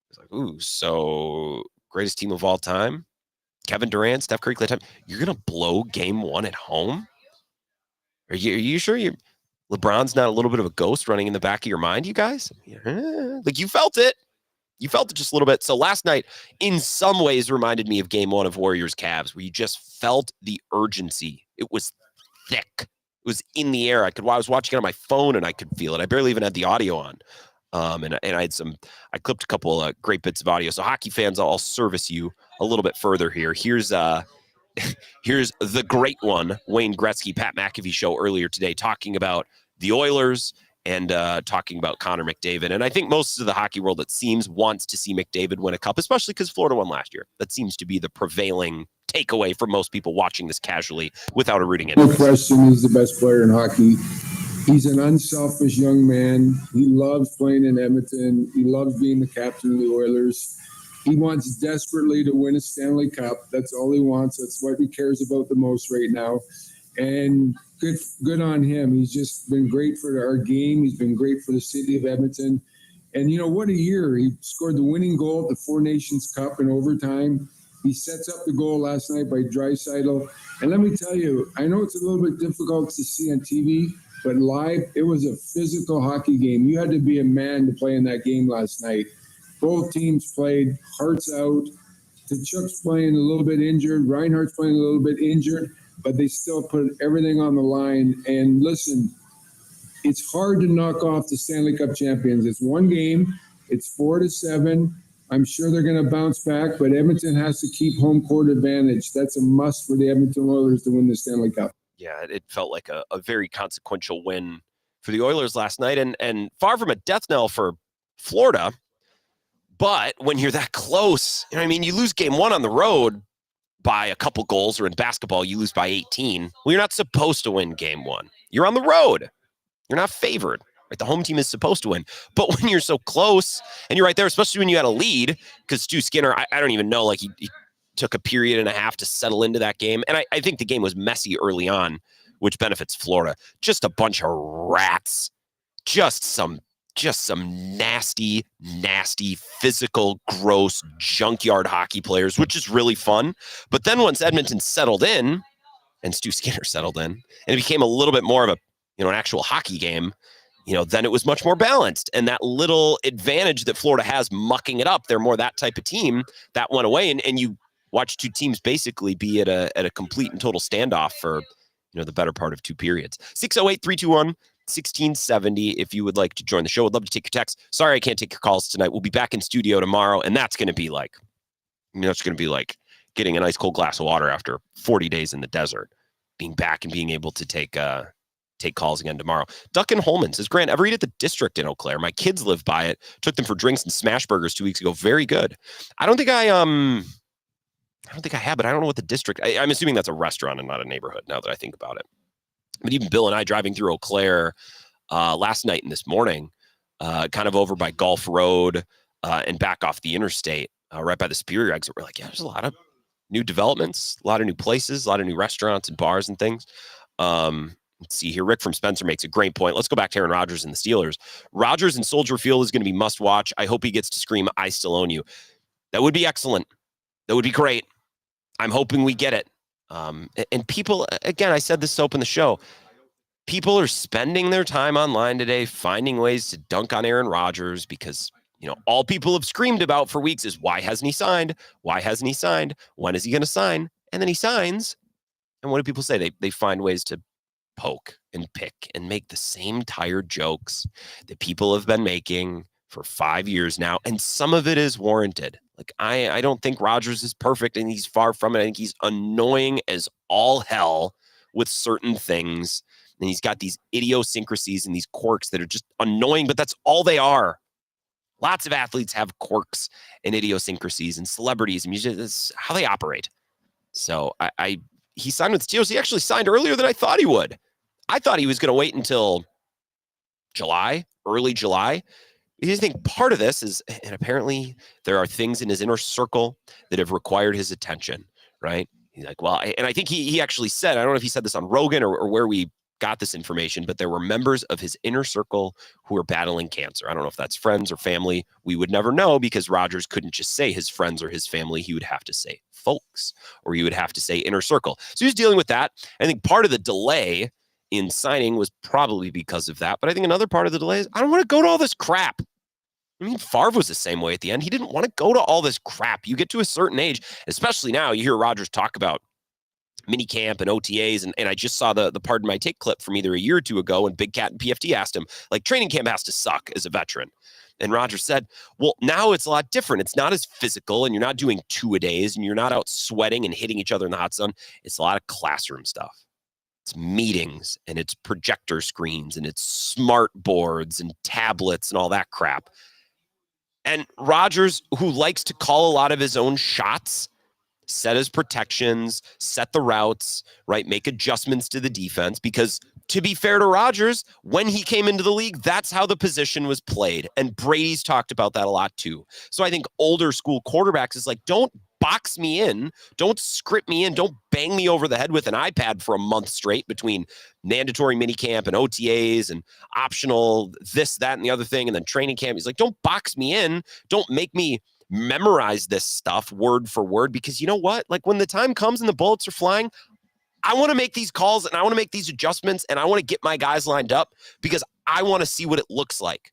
It's like, ooh, so greatest team of all time, Kevin Durant, Steph Curry, Klay Thompson, you're going to blow game one at home? Are you sure LeBron's not a little bit of a ghost running in the back of your mind, you guys? Like you felt it. You felt it just a little bit. So last night, in some ways, reminded me of game one of Warriors-Cavs, where you just felt the urgency. It was thick. It was in the air. I was watching it on my phone and I could feel it. I barely even had the audio on. And I clipped a couple of great bits of audio. So hockey fans, I'll service you a little bit further here. Here's the great one, Wayne Gretzky, Pat McAfee show earlier today, talking about the Oilers and talking about Connor McDavid. And I think most of the hockey world, it seems, wants to see McDavid win a cup, especially because Florida won last year. That seems to be the prevailing takeaway for most people watching this casually without a rooting interest. No question, he's the best player in hockey. He's an unselfish young man. He loves playing in Edmonton. He loves being the captain of the Oilers. He wants desperately to win a Stanley Cup. That's all he wants. That's what he cares about the most right now. And good on him. He's just been great for our game. He's been great for the city of Edmonton. And, what a year. He scored the winning goal at the Four Nations Cup in overtime. He sets up the goal last night by Draisaitl. And let me tell you, I know it's a little bit difficult to see on TV, but live, it was a physical hockey game. You had to be a man to play in that game last night. Both teams played hearts out. Tkachuk's playing a little bit injured. Reinhardt's playing a little bit injured, but they still put everything on the line. And listen, it's hard to knock off the Stanley Cup champions. It's one game. It's 4-7. I'm sure they're going to bounce back, but Edmonton has to keep home court advantage. That's a must for the Edmonton Oilers to win the Stanley Cup. Yeah, it felt like a very consequential win for the Oilers last night, and far from a death knell for Florida. But when you're that close, you lose game one on the road by a couple goals, or in basketball, you lose by 18. Well, you're not supposed to win game one. You're on the road. You're not favored. Right? The home team is supposed to win. But when you're so close and you're right there, especially when you had a lead, because Stu Skinner, I don't even know, he took a period and a half to settle into that game. And I think the game was messy early on, which benefits Florida. Just a bunch of rats. Just some nasty, physical, gross, junkyard hockey players, which is really fun. But then once Edmonton settled in, and Stu Skinner settled in, and it became a little bit more of an actual hockey game, then it was much more balanced. And that little advantage that Florida has mucking it up, they're more that type of team, that went away. And you watch two teams basically be at a complete and total standoff for, the better part of two periods. 608-321-1670 if you would like to join the show. I'd love to take your texts. Sorry I can't take your calls tonight. We'll be back in studio tomorrow, and that's going to be like, getting an ice cold glass of water after 40 days in the desert, being back and being able to take calls again tomorrow. Duncan Holman says, Grant, ever eat at the District in Eau Claire? My kids live by it. Took them for drinks and smash burgers 2 weeks ago. Very good. I don't think I have, but I don't know what the District, I'm assuming that's a restaurant and not a neighborhood now that I think about it. But even Bill and I driving through Eau Claire last night and this morning, kind of over by Gulf Road and back off the interstate, right by the Superior exit, we're like, yeah, there's a lot of new developments, a lot of new places, a lot of new restaurants and bars and things. Let's see here. Rick from Spencer makes a great point. Let's go back to Aaron Rodgers and the Steelers. Rodgers in Soldier Field is going to be must watch. I hope he gets to scream, I still own you. That would be excellent. That would be great. I'm hoping we get it. And people, again, I said this to open the show. People are spending their time online today, finding ways to dunk on Aaron Rodgers because, all people have screamed about for weeks is why hasn't he signed? Why hasn't he signed? When is he going to sign? And then he signs. And what do people say? They find ways to poke and pick and make the same tired jokes that people have been making for 5 years now. And some of it is warranted. Like, I don't think Rodgers is perfect, and he's far from it. I think he's annoying as all hell with certain things. And he's got these idiosyncrasies and these quirks that are just annoying, but that's all they are. Lots of athletes have quirks and idiosyncrasies and celebrities, and that's how they operate. So he signed with the Steelers. He actually signed earlier than I thought he would. I thought he was going to wait until July, early July. I think part of this is, and apparently there are things in his inner circle that have required his attention, right? He's like, well, and I think he actually said, I don't know if he said this on Rogan or where we got this information, but there were members of his inner circle who were battling cancer. I don't know if that's friends or family. We would never know because Rodgers couldn't just say his friends or his family. He would have to say folks, or he would have to say inner circle. So he was dealing with that. I think part of the delay in signing was probably because of that. But I think another part of the delay is I don't want to go to all this crap. I mean, Favre was the same way at the end. He didn't want to go to all this crap. You get to a certain age, especially now, you hear Rodgers talk about mini camp and OTAs. And I just saw the Pardon My Take clip from either a year or two ago when Big Cat and PFT asked him, like, training camp has to suck as a veteran. And Rodgers said, well, now it's a lot different. It's not as physical, and you're not doing 2-a-days, and you're not out sweating and hitting each other in the hot sun. It's a lot of classroom stuff. It's meetings, and it's projector screens, and it's smart boards and tablets and all that crap. And Rodgers, who likes to call a lot of his own shots, set his protections, set the routes, right? Make adjustments to the defense, because to be fair to Rodgers, when he came into the league, that's how the position was played. And Brady's talked about that a lot too. So I think older school quarterbacks is like, don't box me in, don't script me in, don't bang me over the head with an iPad for a month straight between mandatory minicamp and OTAs and optional this, that, and the other thing, and then training camp. He's like, don't box me in, don't make me memorize this stuff word for word, because you know what? Like, when the time comes and the bullets are flying, I want to make these calls and I want to make these adjustments and I want to get my guys lined up because I want to see what it looks like.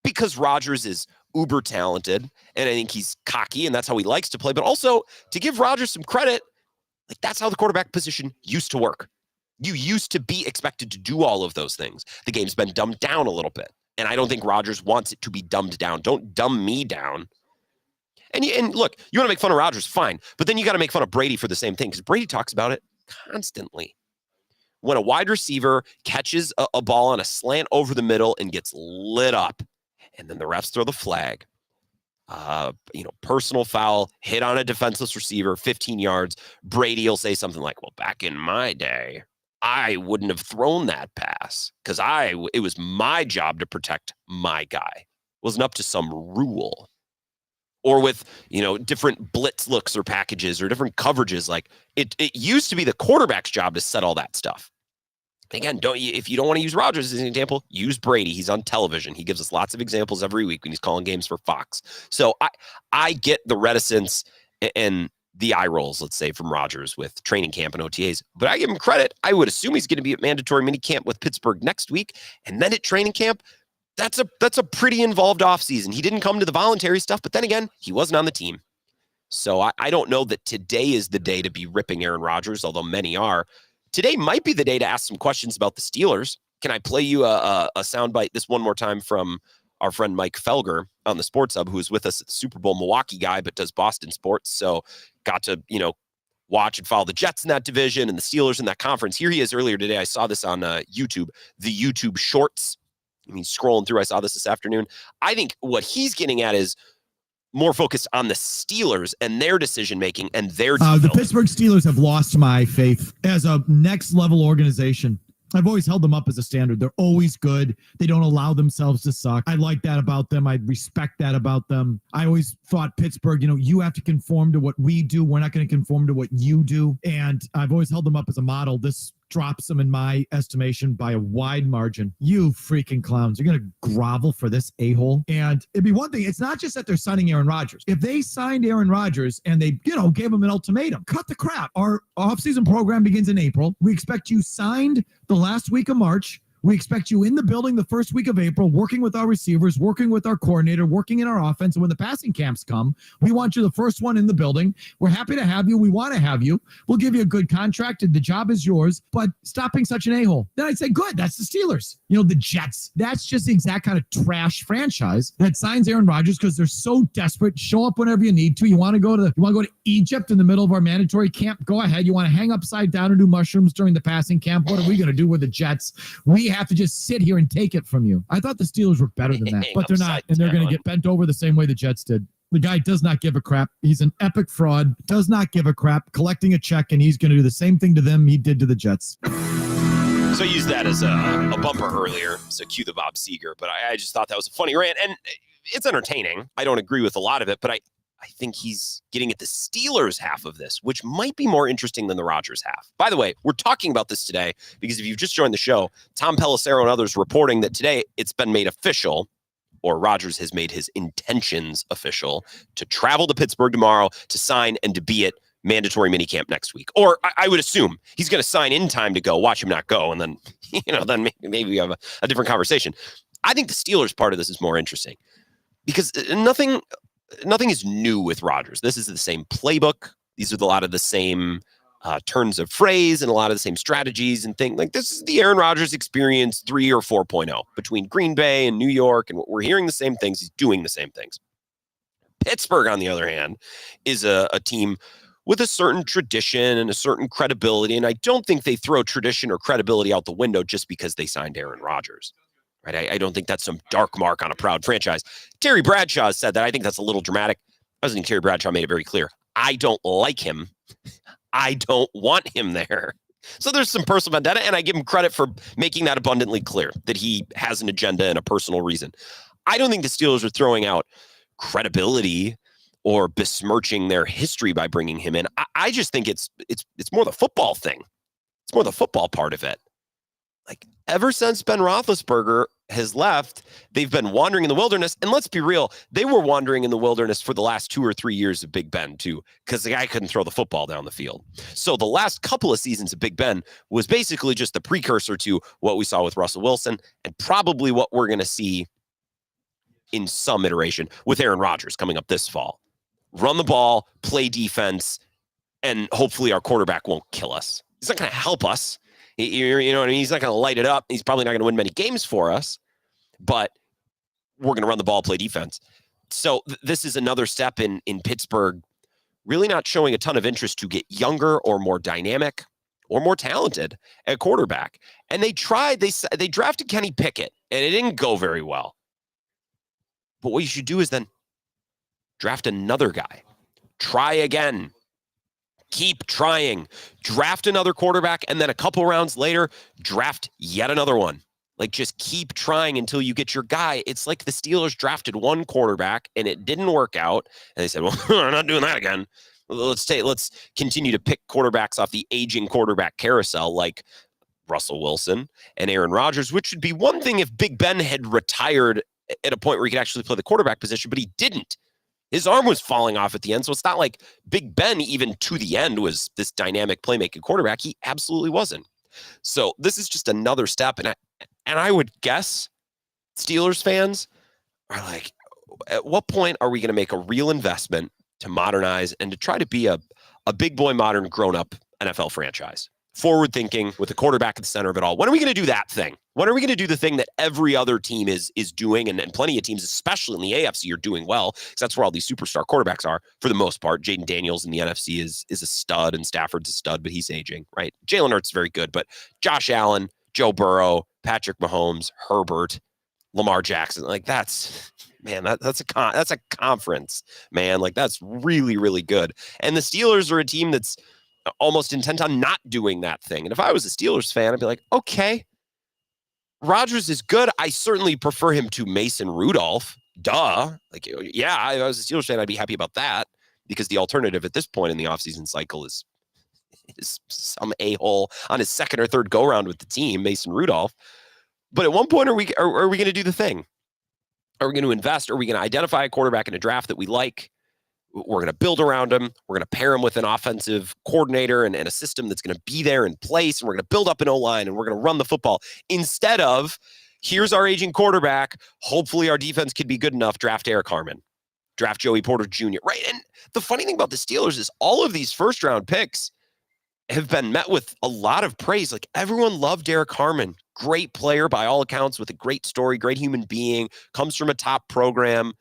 Because Rodgers is uber talented and I think he's cocky and that's how he likes to play. But also, to give Rodgers some credit, like, that's how the quarterback position used to work. You used to be expected to do all of those things. The game's been dumbed down a little bit. And I don't think Rodgers wants it to be dumbed down. Don't dumb me down. And look, you want to make fun of Rodgers, fine. But then you got to make fun of Brady for the same thing, because Brady talks about it constantly. When a wide receiver catches a ball on a slant over the middle and gets lit up, and then the refs throw the flag, personal foul, hit on a defenseless receiver, 15 yards, Brady will say something like, well, back in my day, I wouldn't have thrown that pass because it was my job to protect my guy. It wasn't up to some rule. Or with, different blitz looks or packages or different coverages. Like, it used to be the quarterback's job to set all that stuff. Again, if you don't want to use Rodgers as an example, use Brady. He's on television. He gives us lots of examples every week when he's calling games for Fox. So I get the reticence and the eye rolls, let's say, from Rodgers with training camp and OTAs. But I give him credit. I would assume he's going to be at mandatory minicamp with Pittsburgh next week. And then at training camp, that's a pretty involved offseason. He didn't come to the voluntary stuff, but then again, he wasn't on the team. So I don't know that today is the day to be ripping Aaron Rodgers, although many are. Today might be the day to ask some questions about the Steelers. Can I play you a soundbite this one more time from our friend Mike Felger on the Sports Hub, who was with us at the Super Bowl, Milwaukee guy, but does Boston sports. So got to, watch and follow the Jets in that division and the Steelers in that conference. Here he is earlier today. I saw this on YouTube, the YouTube Shorts. I mean, scrolling through, I saw this afternoon. I think what he's getting at is more focused on the Steelers and their decision-making and their the Pittsburgh Steelers have lost my faith as a next-level organization. I've always held them up as a standard. They're always good. They don't allow themselves to suck. I like that about them. I respect that about them. I always thought Pittsburgh, you have to conform to what we do. We're not going to conform to what you do. And I've always held them up as a model. This drops them, in my estimation, by a wide margin. You freaking clowns. You're going to grovel for this a-hole. And it'd be one thing. It's not just that they're signing Aaron Rodgers. If they signed Aaron Rodgers and they, gave him an ultimatum, cut the crap. Our offseason program begins in April. We expect you signed the last week of March. We expect you in the building the first week of April, working with our receivers, working with our coordinator, working in our offense. And when the passing camps come, we want you the first one in the building. We're happy to have you. We want to have you. We'll give you a good contract and the job is yours, but stop being such an a-hole. Then I'd say, good, that's the Steelers. The Jets. That's just the exact kind of trash franchise that signs Aaron Rodgers because they're so desperate. Show up whenever you need to. You want to go to Egypt in the middle of our mandatory camp? Go ahead. You want to hang upside down and do mushrooms during the passing camp? What are we going to do with the Jets? We have to just sit here and take it from you. I thought the Steelers were better than that, but they're not, and they're going to get bent over the same way the Jets did. The guy does not give a crap. He's an epic fraud, does not give a crap, collecting a check, and he's going to do the same thing to them he did to the Jets. So I used that as a bumper earlier, so cue the Bob Seger, but I just thought that was a funny rant, and it's entertaining. I don't agree with a lot of it, but I think he's getting at the Steelers half of this, which might be more interesting than the Rodgers half. By the way, we're talking about this today because if you've just joined the show, Tom Pelissero and others reporting that today it's been made official, or Rodgers has made his intentions official, to travel to Pittsburgh tomorrow to sign and to be at mandatory minicamp next week. Or I would assume he's going to sign in time to go, watch him not go, and then, then maybe we have a different conversation. I think the Steelers part of this is more interesting because nothing is new with Rodgers. This is the same playbook. These are a lot of the same turns of phrase and a lot of the same strategies and things. Like, this is the Aaron Rodgers experience 3 or 4.0 between Green Bay and New York. And we're hearing the same things. He's doing the same things. Pittsburgh, on the other hand, is a team with a certain tradition and a certain credibility. And I don't think they throw tradition or credibility out the window just because they signed Aaron Rodgers. Right? I don't think that's some dark mark on a proud franchise. Terry Bradshaw said that. I think that's a little dramatic. I think Terry Bradshaw made it very clear. I don't like him. I don't want him there. So there's some personal vendetta, and I give him credit for making that abundantly clear, that he has an agenda and a personal reason. I don't think the Steelers are throwing out credibility or besmirching their history by bringing him in. I just think it's more the football thing. It's more the football part of it. Like, ever since Ben Roethlisberger has left, they've been wandering in the wilderness. And let's be real, they were wandering in the wilderness for the last 2 or 3 years of Big Ben, too, because the guy couldn't throw the football down the field. So the last couple of seasons of Big Ben was basically just the precursor to what we saw with Russell Wilson and probably what we're going to see in some iteration with Aaron Rodgers coming up this fall. Run the ball, play defense, and hopefully our quarterback won't kill us. He's not going to help us. You know what I mean? He's not going to light it up. He's probably not going to win many games for us, but we're going to run the ball, play defense. So this is another step in Pittsburgh really not showing a ton of interest to get younger or more dynamic or more talented at quarterback. And they tried, they drafted Kenny Pickett, and it didn't go very well. But what you should do is then draft another guy. Try again. Keep trying. Draft another quarterback, and then a couple rounds later, draft yet another one. Like, just keep trying until you get your guy. It's like the Steelers drafted one quarterback, and it didn't work out. And they said, well, we're not doing that again. Let's continue to pick quarterbacks off the aging quarterback carousel, like Russell Wilson and Aaron Rodgers, which would be one thing if Big Ben had retired at a point where he could actually play the quarterback position, but he didn't. His arm was falling off at the end, so it's not like Big Ben, even to the end, was this dynamic playmaking quarterback. He absolutely wasn't. So this is just another step, and I would guess Steelers fans are like, at what point are we going to make a real investment to modernize and to try to be a big boy, modern, grown-up NFL franchise? Forward thinking with the quarterback at the center of it all. When are we going to do that thing? When are we going to do the thing that every other team is doing, and plenty of teams, especially in the AFC, are doing well, because that's where all these superstar quarterbacks are for the most part. Jaden Daniels in the NFC is a stud, and Stafford's a stud, but he's aging, right? Jalen Hurts is very good, but Josh Allen, Joe Burrow, Patrick Mahomes, Herbert, Lamar Jackson, like that's a conference, man. Like, that's really, really good. And the Steelers are a team that's almost intent on not doing that thing. And if I was a Steelers fan, I'd be like, okay, Rodgers is good. I certainly prefer him to Mason Rudolph. Duh. Like, yeah, if I was a Steelers fan, I'd be happy about that, because the alternative at this point in the offseason cycle is some a-hole on his second or third go-round with the team, Mason Rudolph. But at one point, are we going to do the thing? Are we going to invest? Are we going to identify a quarterback in a draft that we like? we're going to build around him. We're going to pair him with an offensive coordinator and a system that's going to be there in place. And we're going to build up an O-line and we're going to run the football instead of, here's our aging quarterback. Hopefully our defense could be good enough. Draft Eric Harmon, draft Joey Porter Jr. Right. And the funny thing about the Steelers is all of these first round picks have been met with a lot of praise. Like, everyone loved Derek Harmon. Great player by all accounts, with a great story, great human being, comes from a top program.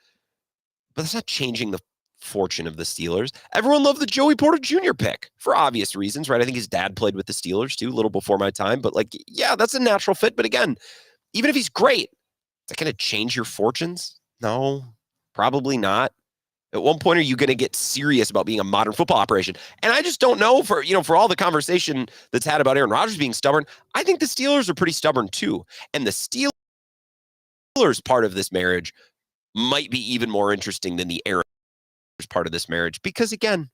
But that's not changing the fortune of the Steelers. Everyone loved the Joey Porter Jr. pick for obvious reasons, right? I think his dad played with the Steelers too, a little before my time. But like, yeah, that's a natural fit. But again, even if he's great, is that going to change your fortunes? No, probably not. At one point, are you going to get serious about being a modern football operation? And I just don't know, for all the conversation that's had about Aaron Rodgers being stubborn, I think the Steelers are pretty stubborn too. And the Steelers part of this marriage might be even more interesting than the Aaron Rodgers part of this marriage. Because again,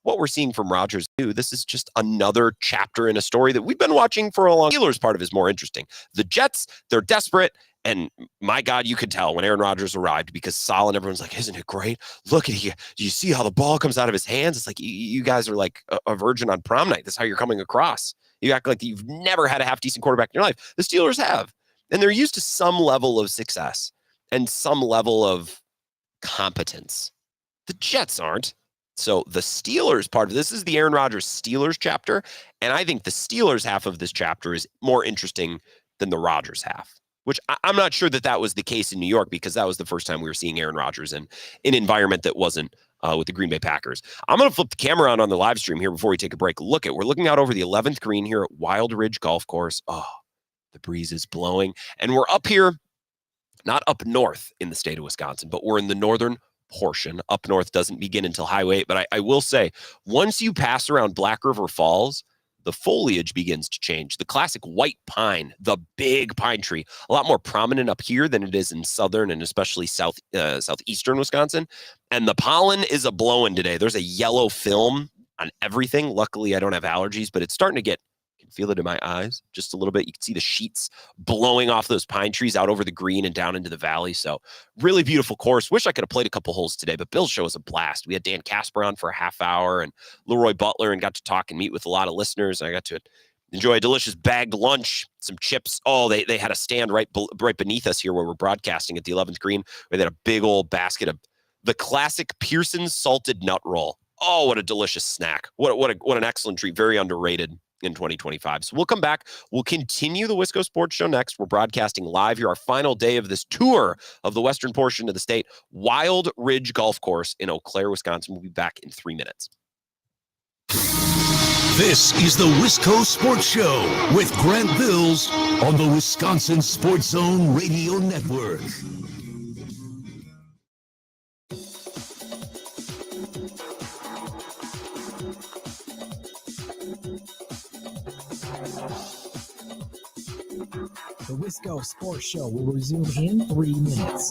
what we're seeing from Rodgers too, this is just another chapter in a story that we've been watching for a long time. The Steelers part of it is more interesting. The Jets, they're desperate. And my God, you could tell when Aaron Rodgers arrived, because Saleh, everyone's like, isn't it great? Look at you. Do you see how the ball comes out of his hands? It's like, you guys are like a virgin on prom night. That's how you're coming across. You act like you've never had a half decent quarterback in your life. The Steelers have. And they're used to some level of success and some level of competence. The Jets aren't. So the Steelers part of this is the Aaron Rodgers Steelers chapter. And I think the Steelers half of this chapter is more interesting than the Rodgers half. Which I'm not sure that was the case in New York, because that was the first time we were seeing Aaron Rodgers in an environment that wasn't with the Green Bay Packers. I'm going to flip the camera on the live stream here before we take a break. We're looking out over the 11th green here at Wild Ridge Golf Course. Oh, the breeze is blowing. And we're up here, not up north in the state of Wisconsin, but we're in the northern portion. Up north doesn't begin until Highway 8. But I will say, once you pass around Black River Falls, the foliage begins to change. The classic white pine, the big pine tree, a lot more prominent up here than it is in southern and especially southeastern Wisconsin. And the pollen is a-blowing today. There's a yellow film on everything. Luckily, I don't have allergies, but it's starting to get, I can feel it in my eyes just a little bit. You can see the sheets blowing off those pine trees out over the green and down into the valley. So really beautiful course. Wish I could have played a couple holes today, but Bill's show was a blast. We had Dan Casper on for a half hour and Leroy Butler, and got to talk and meet with a lot of listeners. I got to enjoy a delicious bagged lunch, some chips. Oh, they had a stand right beneath us here where we're broadcasting at the 11th green. We had a big old basket of the classic Pearson's salted nut roll. Oh, what a delicious snack. What an excellent treat. Very underrated in 2025. So we'll come back. We'll continue the Wisco Sports Show next. We're broadcasting live here, our final day of this tour of the western portion of the state, Wild Ridge Golf Course in Eau Claire, Wisconsin. We'll be back in 3 minutes. This is the Wisco Sports Show with Grant Bills on the Wisconsin Sports Zone Radio Network. The Wisco Sports Show will resume in 3 minutes.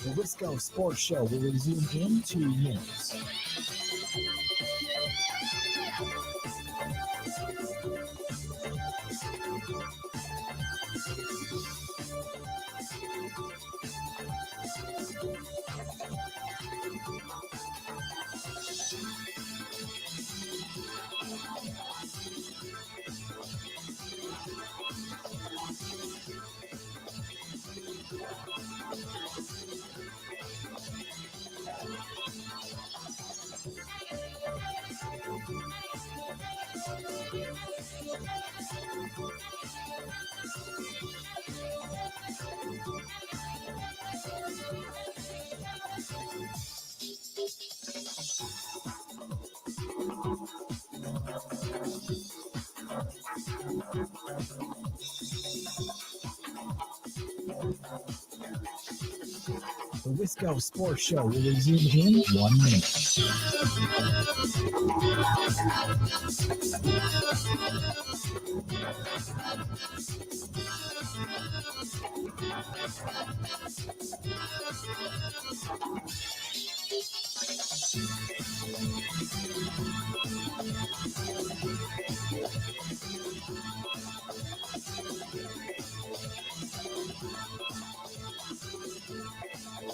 The Wisco Sports Show will resume in 2 minutes. Wisco Sports Show will resume in 1 minute.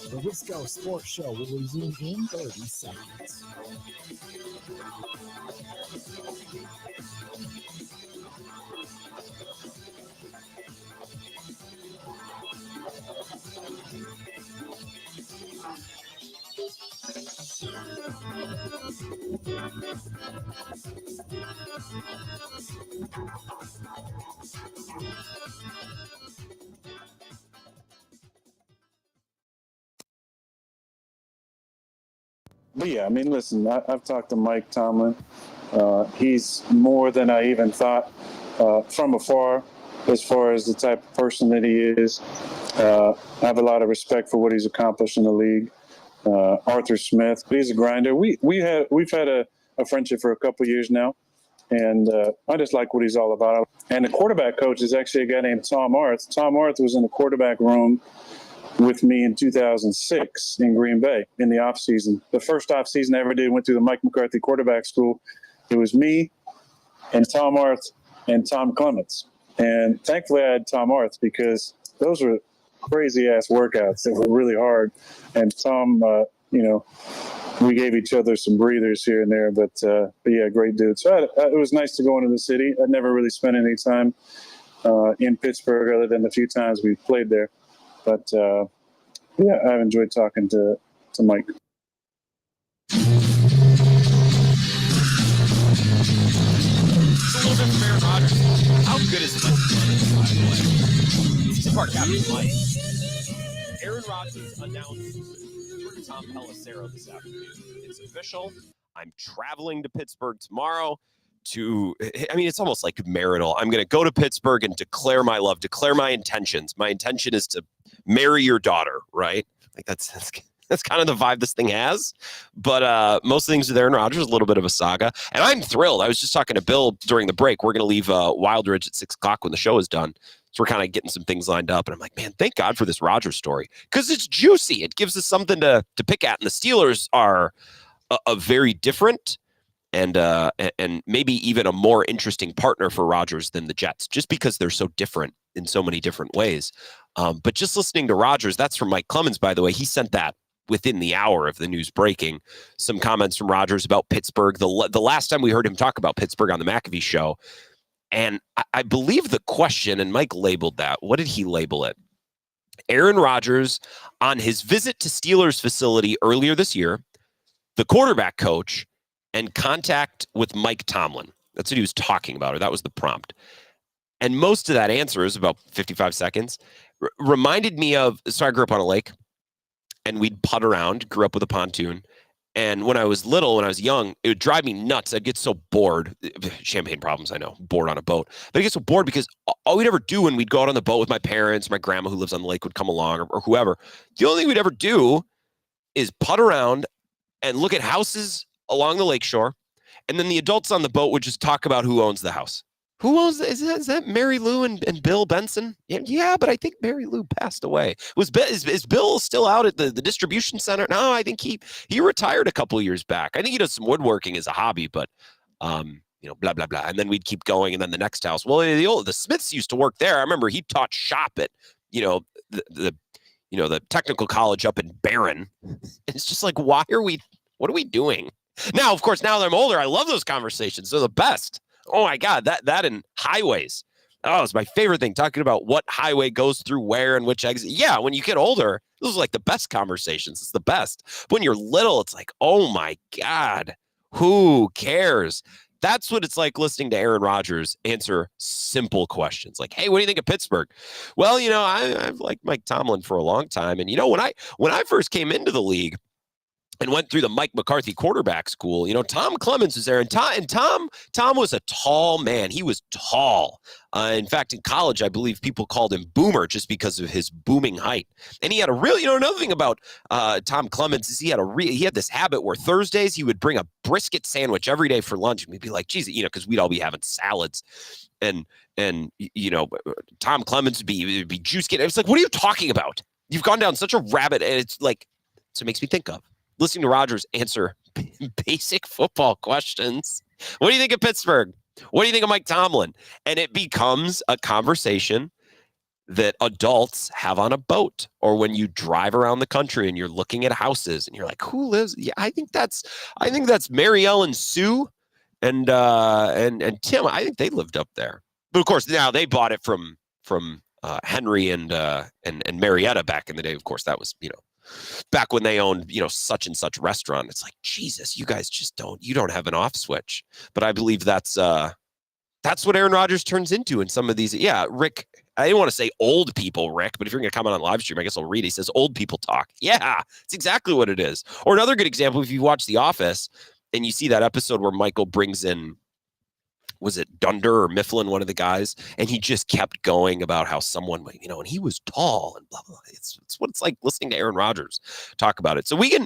The Wisco Sports Show will resume in 30 seconds. But yeah, I mean, listen, I've talked to Mike Tomlin. He's more than I even thought from afar, as far as the type of person that he is. I have a lot of respect for what he's accomplished in the league. Arthur Smith, he's a grinder. We've had a friendship for a couple of years now, and I just like what he's all about. And the quarterback coach is actually a guy named Tom Arth. Tom Arth was in the quarterback room with me in 2006 in Green Bay in the offseason. The first offseason I ever did, went through the Mike McCarthy quarterback school. It was me and Tom Arth and Tom Clements. And thankfully I had Tom Arth, because those were crazy-ass workouts that were really hard. And Tom, we gave each other some breathers here and there. But yeah, great dude. So it was nice to go into the city. I never really spent any time in Pittsburgh other than the few times we played there. But, yeah, I've enjoyed talking to Mike. It's a little bit from Aaron Rodgers. How good is Mike Clemens, by the way? He's our captain, Mike. Aaron Rodgers announced through Tom Pelissero this afternoon. It's official. I'm traveling to Pittsburgh tomorrow it's almost like marital. I'm going to go to Pittsburgh and declare my love, declare my intentions. My intention is to marry your daughter, right? Like that's kind of the vibe this thing has. But most things with Aaron Rodgers, a little bit of a saga. And I'm thrilled. I was just talking to Bill during the break. We're going to leave Wildridge at 6 o'clock when the show is done. So we're kind of getting some things lined up. And I'm like, man, thank God for this Rodgers story, because it's juicy. It gives us something to pick at. And the Steelers are a very different and maybe even a more interesting partner for Rodgers than the Jets, just because they're so different in so many different ways. But just listening to Rodgers, that's from Mike Clemens, by the way. He sent that within the hour of the news breaking. Some comments from Rodgers about Pittsburgh. The last time we heard him talk about Pittsburgh on the McAfee show, and I believe the question, and Mike labeled that. What did he label it? Aaron Rodgers, on his visit to Steelers facility earlier this year, the quarterback coach, and contact with Mike Tomlin. That's what he was talking about, or that was the prompt. And most of that answer is about 55 seconds. Reminded me of, so I grew up on a lake, and we'd putt around, grew up with a pontoon. And when I was little, when I was young, it would drive me nuts. I'd get so bored. Champagne problems, I know, bored on a boat. But I get so bored because all we'd ever do when we'd go out on the boat with my parents, my grandma who lives on the lake would come along, or whoever. The only thing we'd ever do is putt around and look at houses along the lakeshore, and then the adults on the boat would just talk about who owns the house. Who owns it? Is that Mary Lou and Bill Benson? Yeah, but I think Mary Lou passed away. Is Bill still out at the distribution center? No, I think he retired a couple of years back. I think he does some woodworking as a hobby, but blah blah blah. And then we'd keep going, and then the next house. Well, the Smiths used to work there. I remember he taught shop at the technical college up in Barron. It's just like, what are we doing? Now, of course, now that I'm older, I love those conversations. They're the best. Oh my God, that and highways. Oh, it's my favorite thing, talking about what highway goes through where and which exit. Yeah, when you get older, those are like the best conversations. It's the best. But when you're little, it's like, oh my God, who cares? That's what it's like listening to Aaron Rodgers answer simple questions like, hey, what do you think of Pittsburgh? Well, I've liked Mike Tomlin for a long time. And, when I first came into the league, and went through the Mike McCarthy quarterback school. Tom Clemens was there, and Tom was a tall man. He was tall. In fact, in college, I believe people called him Boomer just because of his booming height. And he had a real, another thing about Tom Clemens is he had this habit where Thursdays he would bring a brisket sandwich every day for lunch, and we'd be like, geez, because we'd all be having salads, and Tom Clemens would be juice getting. It's like, what are you talking about? You've gone down such a rabbit, and it's like, so it makes me think of listening to Rodgers answer basic football questions. What do you think of Pittsburgh? What do you think of Mike Tomlin? And it becomes a conversation that adults have on a boat, or when you drive around the country and you're looking at houses and you're like, who lives? Yeah, I think that's Mary Ellen Sue and Tim. I think they lived up there. But of course, now they bought it from Henry and Marietta back in the day. Of course, that was, back when they owned, such and such restaurant. It's like, Jesus, you guys just don't have an off switch. But I believe that's what Aaron Rodgers turns into in some of these. Yeah, Rick, I didn't want to say old people, Rick, but if you're going to comment on live stream, I guess I'll read it. He says old people talk. Yeah, it's exactly what it is. Or another good example, if you watch The Office and you see that episode where Michael brings in, was it Dunder or Mifflin, one of the guys, and he just kept going about how someone, and he was tall and blah, blah. It's what it's like listening to Aaron Rodgers talk about it. So we can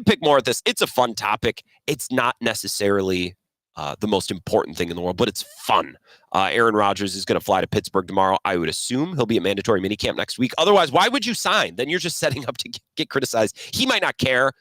pick more at this. It's a fun topic. It's not necessarily the most important thing in the world, but it's fun. Aaron Rodgers is going to fly to Pittsburgh tomorrow. I would assume he'll be at mandatory minicamp next week. Otherwise, why would you sign? Then you're just setting up to get criticized. He might not care.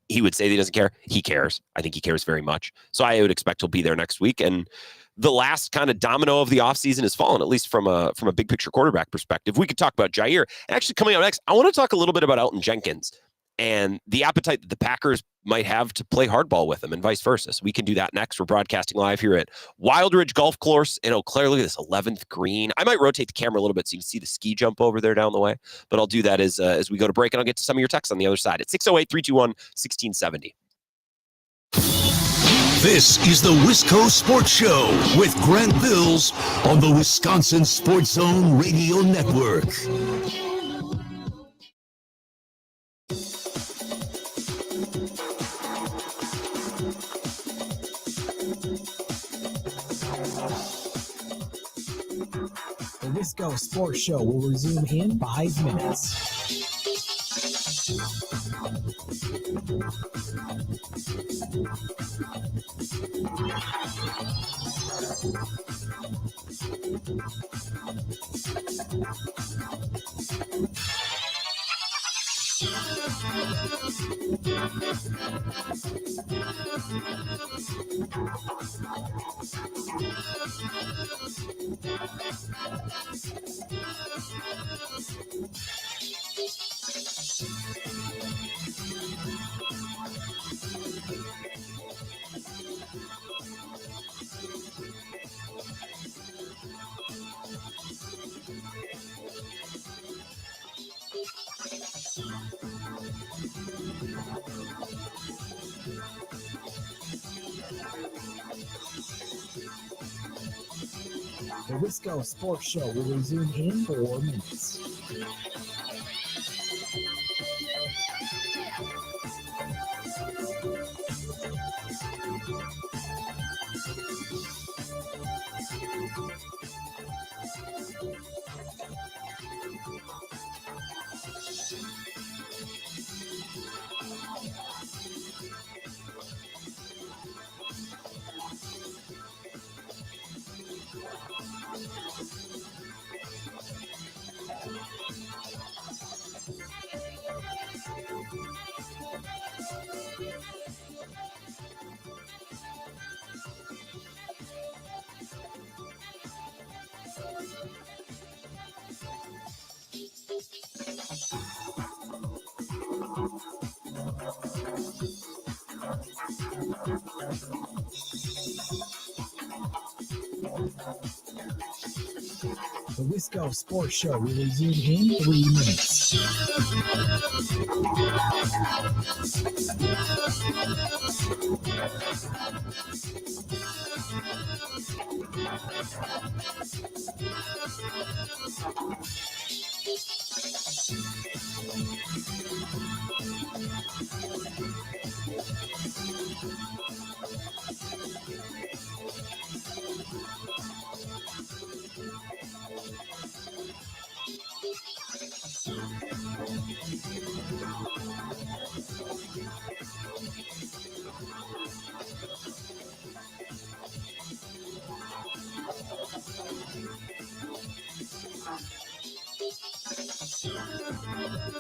He would say that he doesn't care. He cares. I think he cares very much. So I would expect he'll be there next week. And the last kind of domino of the offseason has fallen, at least from a big picture quarterback perspective. We could talk about Jair. Actually, coming up next, I want to talk a little bit about Elton Jenkins and the appetite that the Packers might have to play hardball with him and vice versa. So we can do that next. We're broadcasting live here at Wildridge Golf Course in Eau Claire. Look at this 11th green. I might rotate the camera a little bit so you can see the ski jump over there down the way, but I'll do that as we go to break, and I'll get to some of your texts on the other side at 608-321-1670. This is the Wisco Sports Show with Grant Bills on the Wisconsin Sports Zone Radio Network. The Wisco Sports Show will resume in 5 minutes. The Wisco Sports Show will resume in 4 minutes. The Wisco Sports Show will resume in 3 minutes.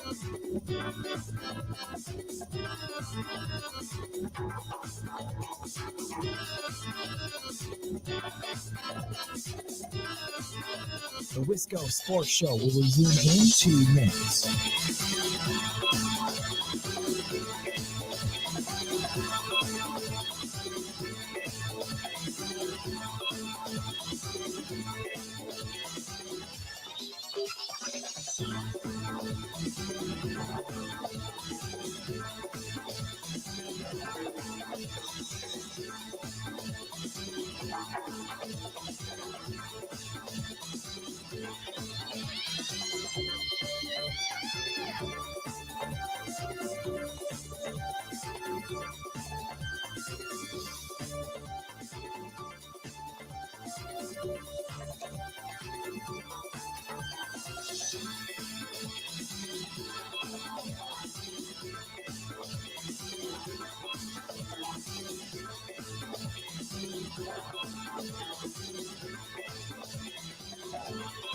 The Wisco Sports Show will resume in 2 minutes.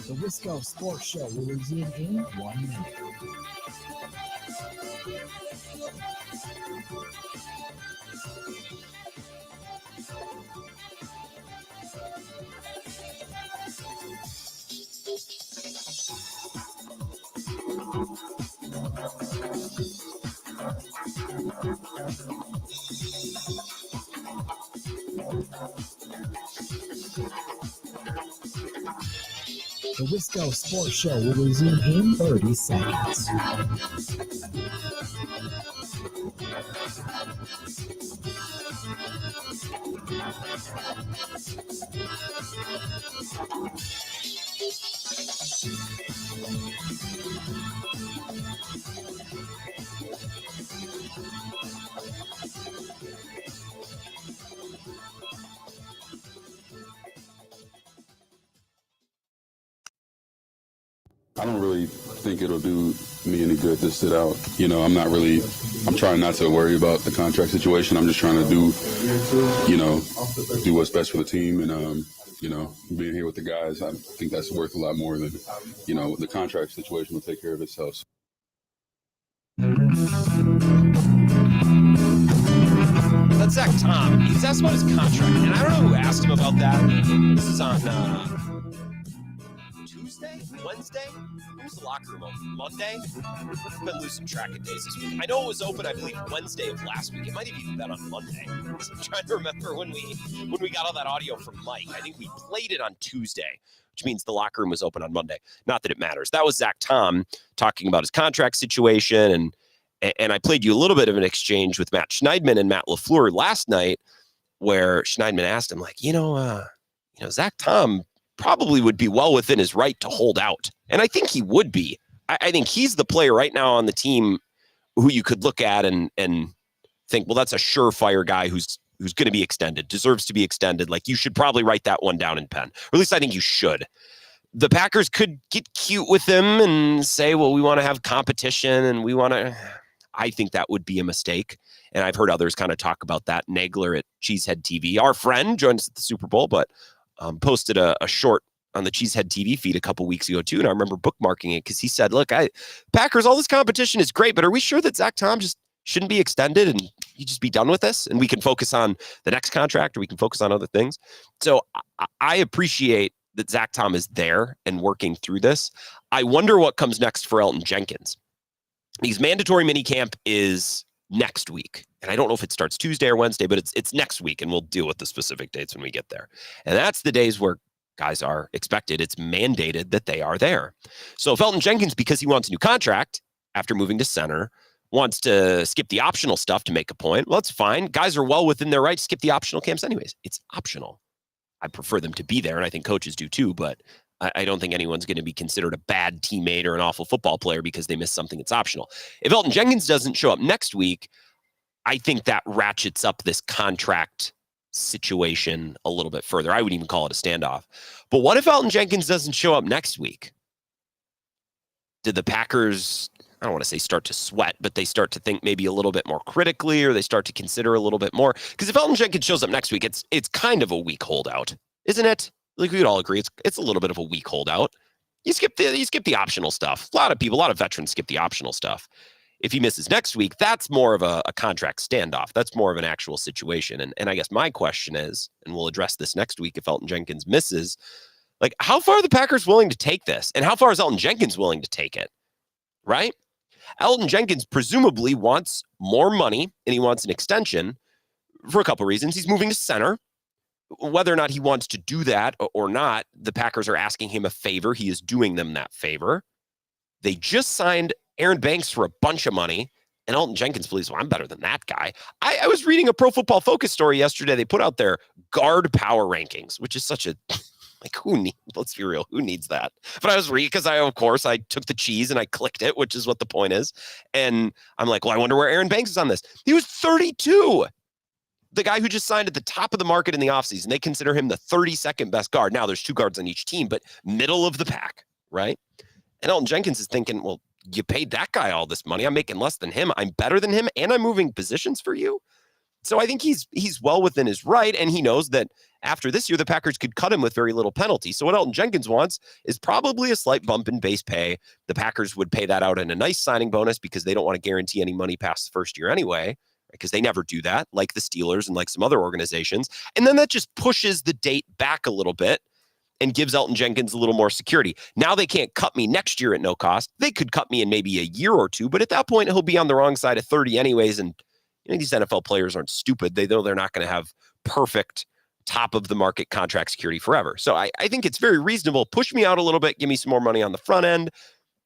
The Wisco Sports Show will resume in 1 minute. The Wisco Sports Show will resume in 30 seconds. I don't really think it'll do me any good to sit out. I'm trying not to worry about the contract situation. I'm just trying to do what's best for the team. And, being here with the guys, I think that's worth a lot more than, the contract situation will take care of itself. That's Zach Tom. He's asked about his contract, and I don't know who asked him about that. This is on Tuesday? Wednesday? When was the locker room open? Monday? I've been losing track of days this week. I know it was open, I believe, Wednesday of last week. It might have even been on Monday. I'm trying to remember when we got all that audio from Mike. I think we played it on Tuesday, which means the locker room was open on Monday. Not that it matters. That was Zach Tom talking about his contract situation, and I played you a little bit of an exchange with Matt Schneidman and Matt LaFleur last night, where Schneidman asked him, Zach Tom probably would be well within his right to hold out. And I think he would be. I think he's the player right now on the team who you could look at and think, well, that's a surefire guy who's going to be extended, deserves to be extended. Like, you should probably write that one down in pen. Or at least I think you should. The Packers could get cute with him and say, well, we want to have competition and we want to... I think that would be a mistake. And I've heard others kind of talk about that. Nagler at Cheesehead TV, our friend, joined us at the Super Bowl, but posted a short on the Cheesehead TV feed a couple weeks ago too. And I remember bookmarking it because he said, look, Packers, all this competition is great, but are we sure that Zach Tom just shouldn't be extended and you just be done with this? And we can focus on the next contract or we can focus on other things. So I appreciate that Zach Tom is there and working through this. I wonder what comes next for Elton Jenkins. Because mandatory minicamp is next week. And I don't know if it starts Tuesday or Wednesday, but it's next week, and we'll deal with the specific dates when we get there. And that's the days where guys are expected. It's mandated that they are there. So if Elton Jenkins, because he wants a new contract after moving to center, wants to skip the optional stuff to make a point, well, that's fine. Guys are well within their right to skip the optional camps anyways. It's optional. I prefer them to be there, and I think coaches do too, but I don't think anyone's going to be considered a bad teammate or an awful football player because they miss something that's optional. If Elton Jenkins doesn't show up next week, I think that ratchets up this contract situation a little bit further. I would even call it a standoff. But what if Elton Jenkins doesn't show up next week? Did the Packers, I don't want to say start to sweat, but they start to think maybe a little bit more critically, or they start to consider a little bit more? Because if Elton Jenkins shows up next week, it's kind of a weak holdout, isn't it? Like, we would all agree, it's a little bit of a weak holdout. You skip the optional stuff. A lot of veterans skip the optional stuff. If he misses next week, that's more of a contract standoff. That's more of an actual situation. And I guess my question is, and we'll address this next week if Elgton Jenkins misses, like, how far are the Packers willing to take this? And how far is Elgton Jenkins willing to take it? Right? Elgton Jenkins presumably wants more money and he wants an extension for a couple of reasons. He's moving to center. Whether or not he wants to do that or not, the Packers are asking him a favor. He is doing them that favor. They just signed Aaron Banks for a bunch of money, and Elgton Jenkins believes, well, I'm better than that guy. I was reading a Pro Football Focus story yesterday. They put out their guard power rankings, which is such a, like, let's be real, who needs that? But I was reading because I took the cheese and I clicked it, which is what the point is. And I'm like, well, I wonder where Aaron Banks is on this. He was 32. The guy who just signed at the top of the market in the offseason. They consider him the 32nd best guard. Now there's 2 guards on each team, but middle of the pack, right? And Elgton Jenkins is thinking, well, you paid that guy all this money. I'm making less than him. I'm better than him, and I'm moving positions for you. So I think he's well within his right, and he knows that after this year, the Packers could cut him with very little penalty. So what Elgton Jenkins wants is probably a slight bump in base pay. The Packers would pay that out in a nice signing bonus because they don't want to guarantee any money past the first year anyway, because they never do that, like the Steelers and like some other organizations. And then that just pushes the date back a little bit and gives Elgton Jenkins a little more security. Now they can't cut me next year at no cost. They could cut me in maybe a year or 2, but at that point, he'll be on the wrong side of 30 anyways. And these NFL players aren't stupid. They know they're not going to have perfect top of the market contract security forever. So I think it's very reasonable. Push me out a little bit. Give me some more money on the front end.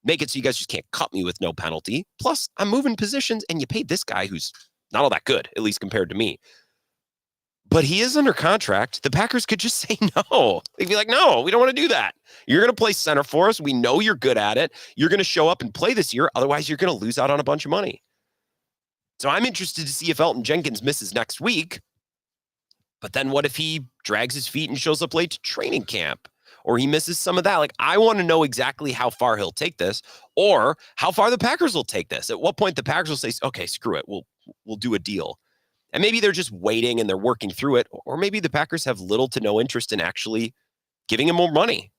Make it so you guys just can't cut me with no penalty. Plus, I'm moving positions, and you paid this guy who's not all that good, at least compared to me. But he is under contract. The Packers could just say no. They'd be like, no, we don't want to do that. You're going to play center for us. We know you're good at it. You're going to show up and play this year. Otherwise, you're going to lose out on a bunch of money. So I'm interested to see if Elgton Jenkins misses next week. But then what if he drags his feet and shows up late to training camp? Or he misses some of that? Like, I want to know exactly how far he'll take this, or how far the Packers will take this. At what point the Packers will say, okay, screw it. We'll do a deal. And maybe they're just waiting and they're working through it. Or maybe the Packers have little to no interest in actually giving him more money.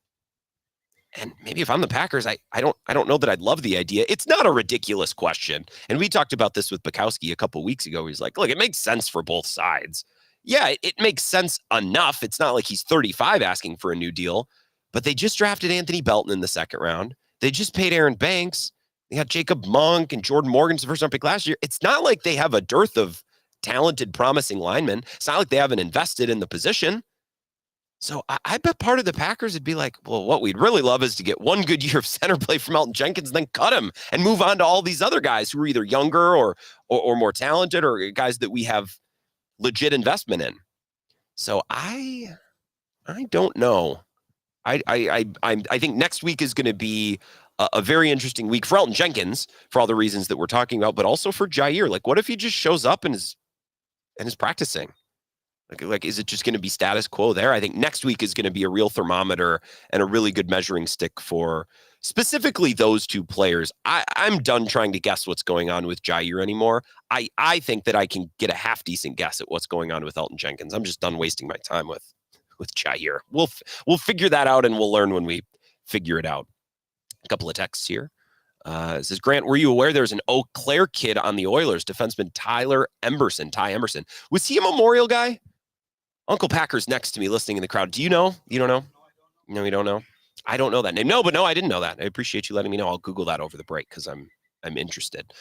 And maybe if I'm the Packers, I don't know that I'd love the idea. It's not a ridiculous question. And we talked about this with Bukowski a couple weeks ago. He's like, look, it makes sense for both sides. Yeah, it makes sense enough. It's not like he's 35 asking for a new deal, but they just drafted Anthony Belton in the second round. They just paid Aaron Banks. They got Jacob Monk and Jordan Morgan's the first round pick last year. It's not like they have a dearth of talented, promising linemen. It's not like they haven't invested in the position. So I bet part of the Packers would be like, well, what we'd really love is to get one good year of center play from Elgton Jenkins, and then cut him and move on to all these other guys who are either younger or more talented, or guys that we have legit investment in. So I don't know. I think next week is going to be a very interesting week for Elgton Jenkins for all the reasons that we're talking about, but also for Jair. Like, what if he just shows up and is practicing? Like, is it just going to be status quo there? I think next week is going to be a real thermometer and a really good measuring stick for specifically those two players. I'm done trying to guess what's going on with Jair anymore. I think that I can get a half decent guess at what's going on with Elgton Jenkins. I'm just done wasting my time with Jair. We'll figure that out, and we'll learn when we figure it out. A couple of texts here. It says, Grant, were you aware there's an Eau Claire kid on the Oilers? Defenseman Ty Emberson. Was he a Memorial guy? Uncle Packer's next to me listening in the crowd. Do you know? You don't know? No, you don't know? I don't know that name. No, I didn't know that. I appreciate you letting me know. I'll Google that over the break because I'm interested.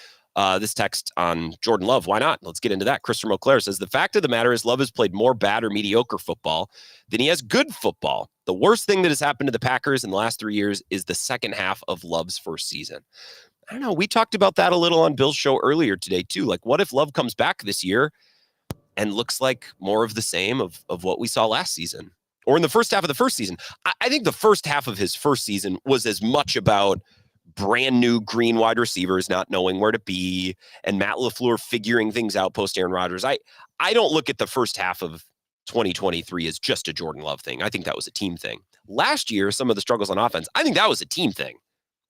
This text on Jordan Love. Why not? Let's get into that. Chris from Eau Claire says, the fact of the matter is Love has played more bad or mediocre football than he has good football. The worst thing that has happened to the Packers in the last 3 years is the second half of Love's first season. I don't know. We talked about that a little on Bill's show earlier today, too. Like, what if Love comes back this year and looks like more of the same of what we saw last season, or in the first half of the first season? I think the first half of his first season was as much about brand new green wide receivers not knowing where to be and Matt LaFleur figuring things out post Aaron Rodgers. I don't look at the first half of 2023 as just a Jordan Love thing. I think that was a team thing. Last year, some of the struggles on offense, I think that was a team thing.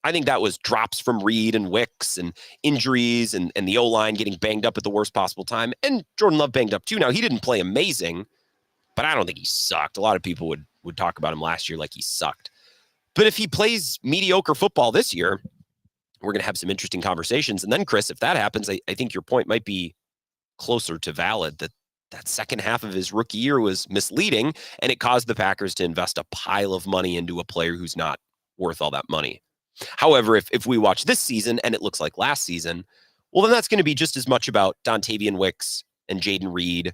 I think that was drops from Reed and Wicks and injuries and the O-line getting banged up at the worst possible time. And Jordan Love banged up too. Now, he didn't play amazing, but I don't think he sucked. A lot of people would talk about him last year like he sucked. But if he plays mediocre football this year, we're going to have some interesting conversations. And then, Chris, if that happens, I think your point might be closer to valid, that second half of his rookie year was misleading, and it caused the Packers to invest a pile of money into a player who's not worth all that money. However, if we watch this season and it looks like last season, well, then that's going to be just as much about Dontavian Wicks and Jaden Reed,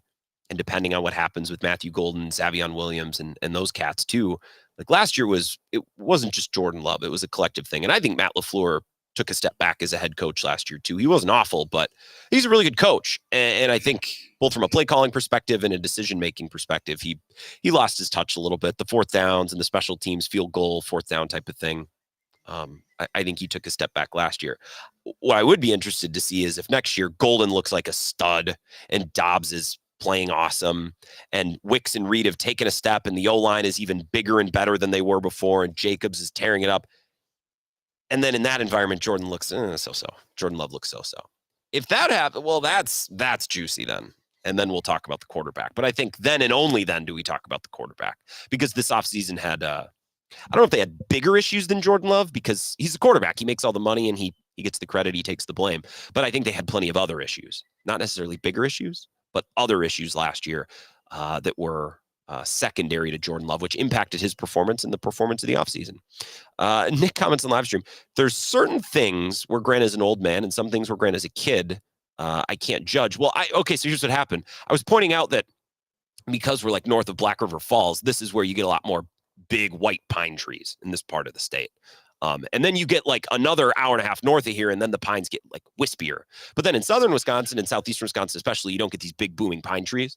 and depending on what happens with Matthew Golden, Zavion Williams, and those cats too. Like last year it wasn't just Jordan Love. It was a collective thing. And I think Matt LaFleur took a step back as a head coach last year too. He wasn't awful, but he's a really good coach. And I think both from a play calling perspective and a decision-making perspective, he lost his touch a little bit. The fourth downs and the special teams field goal, fourth down type of thing. I think he took a step back last year. What I would be interested to see is if next year Golden looks like a stud and Doubs is playing awesome and Wicks and Reed have taken a step and the O-line is even bigger and better than they were before and Jacobs is tearing it up. And then in that environment, Jordan looks so-so. Jordan Love looks so-so. If that happens, well, that's juicy then. And then we'll talk about the quarterback. But I think then and only then do we talk about the quarterback. Because this offseason had, I don't know if they had bigger issues than Jordan Love because he's the quarterback. He makes all the money and he gets the credit. He takes the blame. But I think they had plenty of other issues. Not necessarily bigger issues, but other issues last year that were secondary to Jordan Love, which impacted his performance and the performance of the offseason. Nick comments on live stream. There's certain things where Grant is an old man and some things where Grant is a kid. I can't judge. Well, okay, so here's what happened. I was pointing out that because we're like north of Black River Falls, this is where you get a lot more big white pine trees in this part of the state. And then you get like another hour and a half north of here, and then the pines get like wispier. But then in southern Wisconsin and southeastern Wisconsin especially, you don't get these big booming pine trees.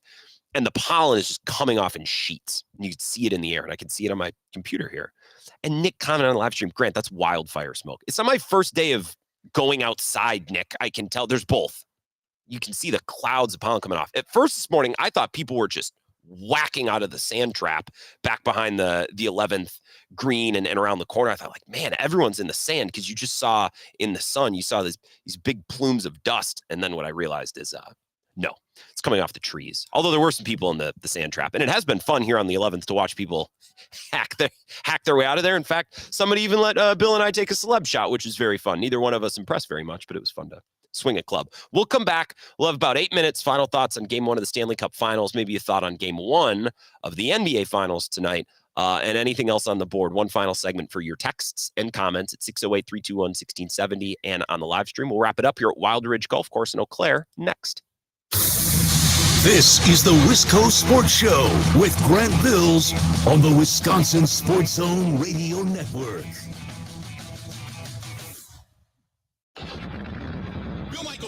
And the pollen is just coming off in sheets. And you can see it in the air, and I can see it on my computer here. And Nick commented on the live stream, Grant, that's wildfire smoke. It's on my first day of going outside, Nick. I can tell there's both. You can see the clouds of pollen coming off. At first this morning, I thought people were just whacking out of the sand trap back behind the 11th green and around the corner. I thought, like, man, everyone's in the sand because you just saw in the sun, you saw these big plumes of dust. And then what I realized is, no, it's coming off the trees. Although there were some people in the sand trap. And it has been fun here on the 11th to watch people hack their way out of there. In fact, somebody even let Bill and I take a celeb shot, which is very fun. Neither one of us impressed very much, but it was fun to swing a club. We'll come back. We'll have about 8 minutes. Final thoughts on game 1 of the Stanley Cup Finals. Maybe a thought on game 1 of the NBA Finals tonight. And anything else on the board. One final segment for your texts and comments at 608-321-1670 and on the live stream. We'll wrap it up here at Wild Ridge Golf Course in Eau Claire next. This is the Wisco Sports Show with Grant Bills on the Wisconsin Sports Zone Radio Network.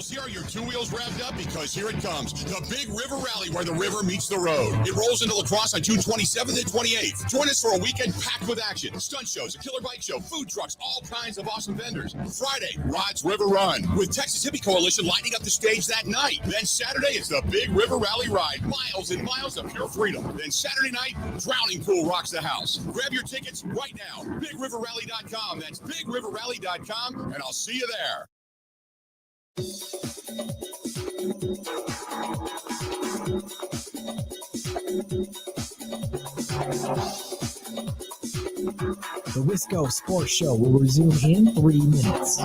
Here are your two wheels revved up because here it comes. The Big River Rally where the river meets the road. It rolls into La Crosse on June 27th and 28th. Join us for a weekend packed with action. Stunt shows, a killer bike show, food trucks, all kinds of awesome vendors. Friday, Rod's River Run with Texas Hippie Coalition lighting up the stage that night. Then Saturday, it's the Big River Rally Ride. Miles and miles of pure freedom. Then Saturday night, Drowning Pool rocks the house. Grab your tickets right now. BigRiverRally.com. That's BigRiverRally.com, and I'll see you there. The Wisco Sports Show will resume in 3 minutes.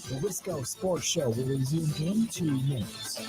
The Wisco Sports Show will resume in 2 minutes.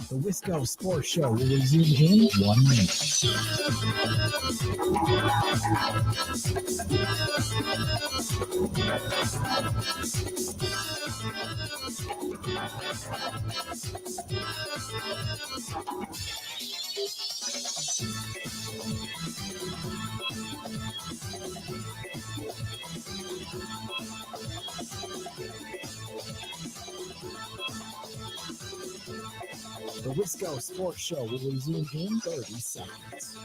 The Wisco Sports Show will resume in 1 minute. The Wisco Sports Show will resume in 30 seconds.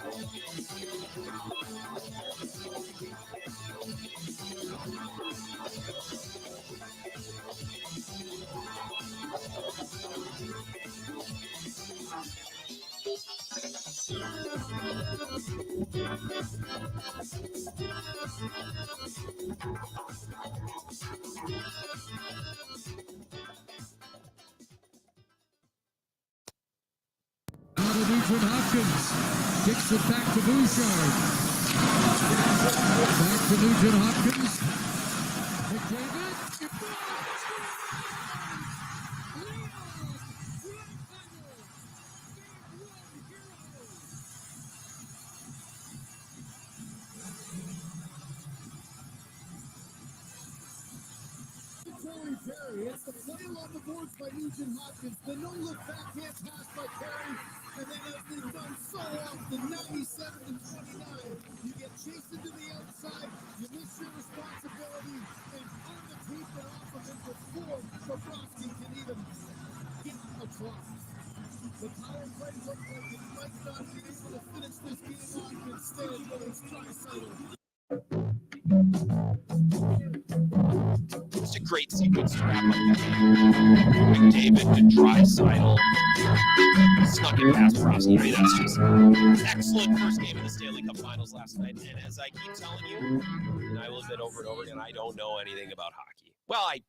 Out of Nugent Hopkins. Kicks it back to Bouchard. Back to Nugent Hopkins. It's the play along the boards by Nugent Hopkins. The no-look backhand pass by Perry. And then as they've done so often, 97 and 29, you get chased into the outside, you miss your responsibility, and on the tape that off of him before Bobrovsky can even get across. The power play looked like it might not be able to finish this game off. Instead, with his Draisaitl. It's a great sequence to wrap up that game. David to Draisaitl. Snuck it past Bobrovsky. I mean, that's just excellent first game of the Stanley Cup Finals last night. And as I keep telling you, and I will admit over and over again, I don't know anything about hockey. Well, I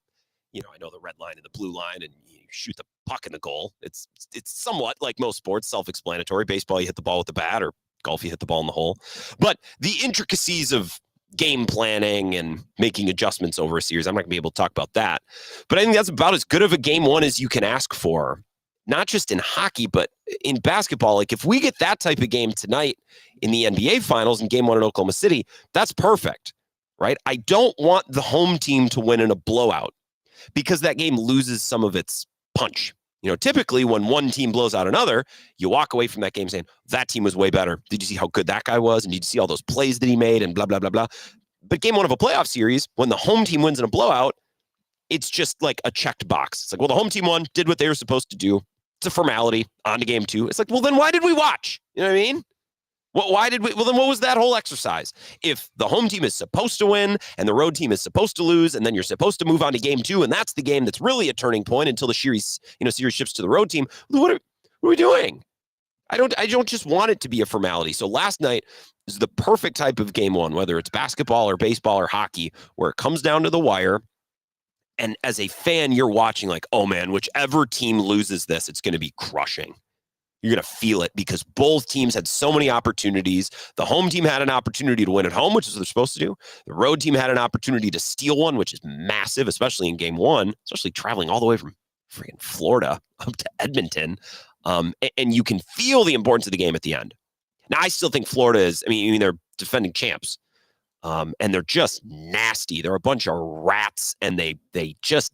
know the red line and the blue line, and you shoot the puck in the goal. It's somewhat like most sports, self-explanatory. Baseball, you hit the ball with the bat, or golf, you hit the ball in the hole. But the intricacies of game planning and making adjustments over a series, I'm not going to be able to talk about that. But I think that's about as good of a game one as you can ask for, not just in hockey, but in basketball. Like, if we get that type of game tonight in the NBA Finals in game one in Oklahoma City, that's perfect, right? I don't want the home team to win in a blowout because that game loses some of its punch. You know, typically when one team blows out another, you walk away from that game saying, that team was way better. Did you see how good that guy was? And did you see all those plays that he made and blah, blah, blah, blah. But game one of a playoff series, when the home team wins in a blowout, it's just like a checked box. It's like, well, the home team won, did what they were supposed to do. It's a formality. On to game two. It's like, well, then why did we watch? You know what I mean? Why did we? Well, then what was that whole exercise? If the home team is supposed to win and the road team is supposed to lose, and then you're supposed to move on to game two, and that's the game that's really a turning point until the series shifts to the road team. What are we doing? I don't just want it to be a formality. So last night is the perfect type of game one, whether it's basketball or baseball or hockey, where it comes down to the wire. And as a fan, you're watching like, oh man, whichever team loses this, it's going to be crushing. You're going to feel it because both teams had so many opportunities. The home team had an opportunity to win at home, which is what they're supposed to do. The road team had an opportunity to steal one, which is massive, especially in game one, especially traveling all the way from freaking Florida up to Edmonton. And you can feel the importance of the game at the end. Now, I still think Florida is, they're defending champs. And they're just nasty. They're a bunch of rats, and they just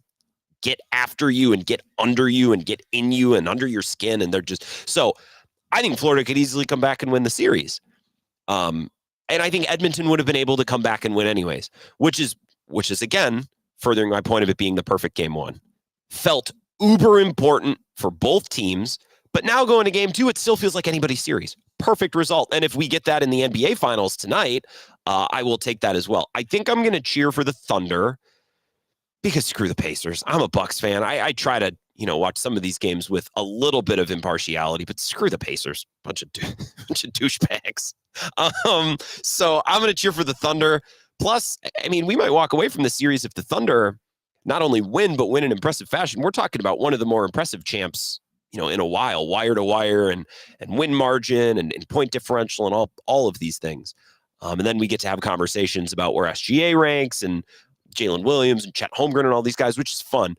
get after you and get under you and get in you and under your skin. And they're just, so I think Florida could easily come back and win the series. And I think Edmonton would have been able to come back and win anyways, which is again, furthering my point of it being the perfect game one. felt uber important for both teams. But now going to game 2, it still feels like anybody's series. Perfect result. And if we get that in the NBA Finals tonight, I will take that as well. I think I'm going to cheer for the Thunder because screw the Pacers. I'm a Bucks fan. I try to, watch some of these games with a little bit of impartiality, but screw the Pacers. Bunch of douchebags. So I'm going to cheer for the Thunder. Plus, we might walk away from the series if the Thunder not only win, but win in impressive fashion. We're talking about one of the more impressive champs, in a while, wire to wire and win margin and point differential and all of these things. And then we get to have conversations about where SGA ranks and Jalen Williams and Chet Holmgren and all these guys, which is fun.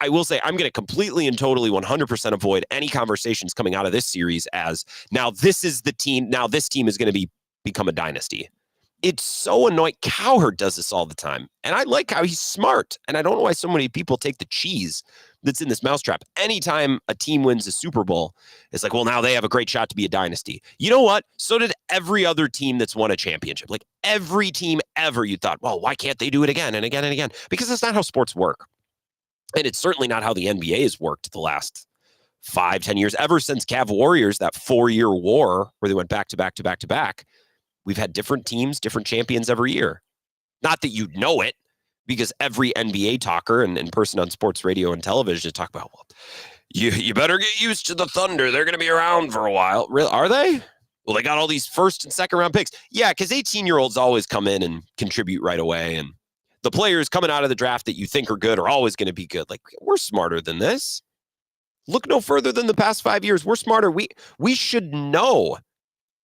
I will say I'm going to completely and totally 100% avoid any conversations coming out of this series as now this is the team. Now this team is going to become a dynasty. It's so annoying. Cowherd does this all the time. And I like how he's smart. And I don't know why so many people take the cheese that's in this mousetrap. Anytime a team wins a Super Bowl, it's like, well, now they have a great shot to be a dynasty. You know what? So did every other team that's won a championship. Like every team ever, you thought, well, why can't they do it again and again and again? Because that's not how sports work. And it's certainly not how the NBA has worked the last 5-10 years. Ever since Cav Warriors, that 4-year war where they went back to back to back to back, we've had different teams, different champions every year. Not that you'd know it, because every NBA talker and person on sports radio and television talk about, well, you better get used to the Thunder. They're going to be around for a while. Really? Are they? Well, they got all these first and second round picks. Yeah, because 18-year-olds always come in and contribute right away. And the players coming out of the draft that you think are good are always going to be good. Like, we're smarter than this. Look no further than the past 5 years. We're smarter. We should know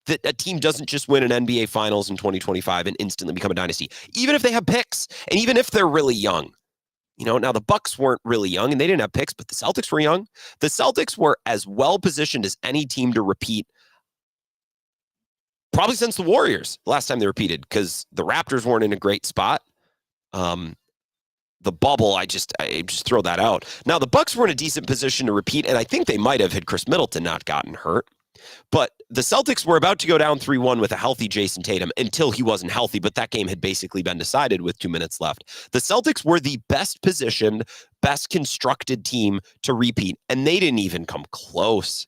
that a team doesn't just win an NBA Finals in 2025 and instantly become a dynasty, even if they have picks and even if they're really young. Now the Bucks weren't really young and they didn't have picks, but the Celtics were young. The Celtics were as well positioned as any team to repeat probably since the Warriors, the last time they repeated, because the Raptors weren't in a great spot. The bubble, I just throw that out. Now the Bucks were in a decent position to repeat, and I think they might have had Chris Middleton not gotten hurt. But the Celtics were about to go down 3-1 with a healthy Jason Tatum until he wasn't healthy, but that game had basically been decided with 2 minutes left. The Celtics were the best positioned, best constructed team to repeat, and they didn't even come close.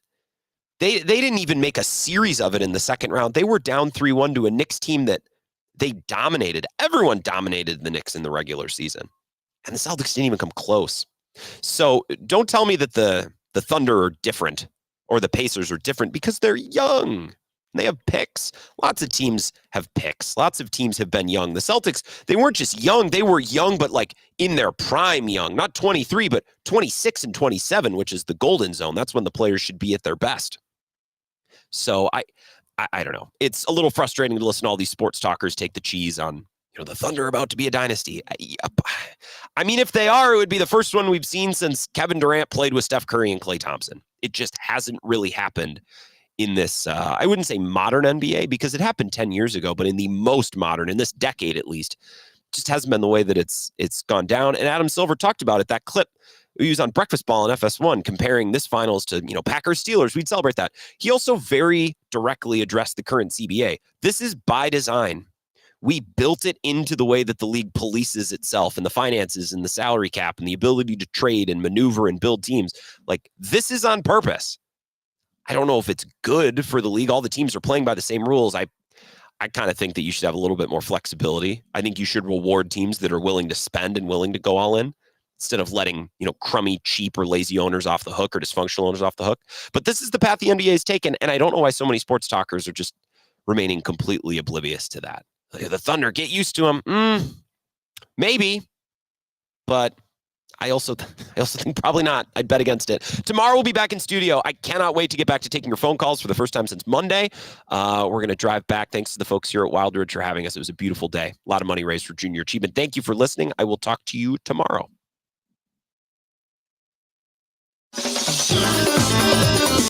They didn't even make a series of it in the second round. They were down 3-1 to a Knicks team that they dominated. Everyone dominated the Knicks in the regular season, and the Celtics didn't even come close. So don't tell me that the Thunder are different or the Pacers are different because they're young. They have picks. Lots of teams have picks. Lots of teams have been young. The Celtics, they weren't just young. They were young, but like in their prime young. Not 23, but 26 and 27, which is the golden zone. That's when the players should be at their best. So I don't know. It's a little frustrating to listen to all these sports talkers take the cheese on, the Thunder are about to be a dynasty. I mean, if they are, it would be the first one we've seen since Kevin Durant played with Steph Curry and Klay Thompson. It just hasn't really happened in this, I wouldn't say modern NBA because it happened 10 years ago, but in the most modern, in this decade at least, just hasn't been the way that it's gone down. And Adam Silver talked about it, that clip we used on Breakfast Ball and FS1, comparing this finals to, Packers Steelers. We'd celebrate that. He also very directly addressed the current CBA. This is by design. We built it into the way that the league polices itself and the finances and the salary cap and the ability to trade and maneuver and build teams. Like, this is on purpose. I don't know if it's good for the league. All the teams are playing by the same rules. I kind of think that you should have a little bit more flexibility. I think you should reward teams that are willing to spend and willing to go all in instead of letting, crummy, cheap, or lazy owners off the hook or dysfunctional owners off the hook. But this is the path the NBA has taken, and I don't know why so many sports talkers are just remaining completely oblivious to that. Like, the Thunder, get used to them. Maybe, but I also think probably not. I'd bet against it. Tomorrow we'll be back in studio. I cannot wait to get back to taking your phone calls for the first time since Monday. We're going to drive back. Thanks to the folks here at Wildridge for having us. It was a beautiful day. A lot of money raised for junior achievement. Thank you for listening. I will talk to you tomorrow.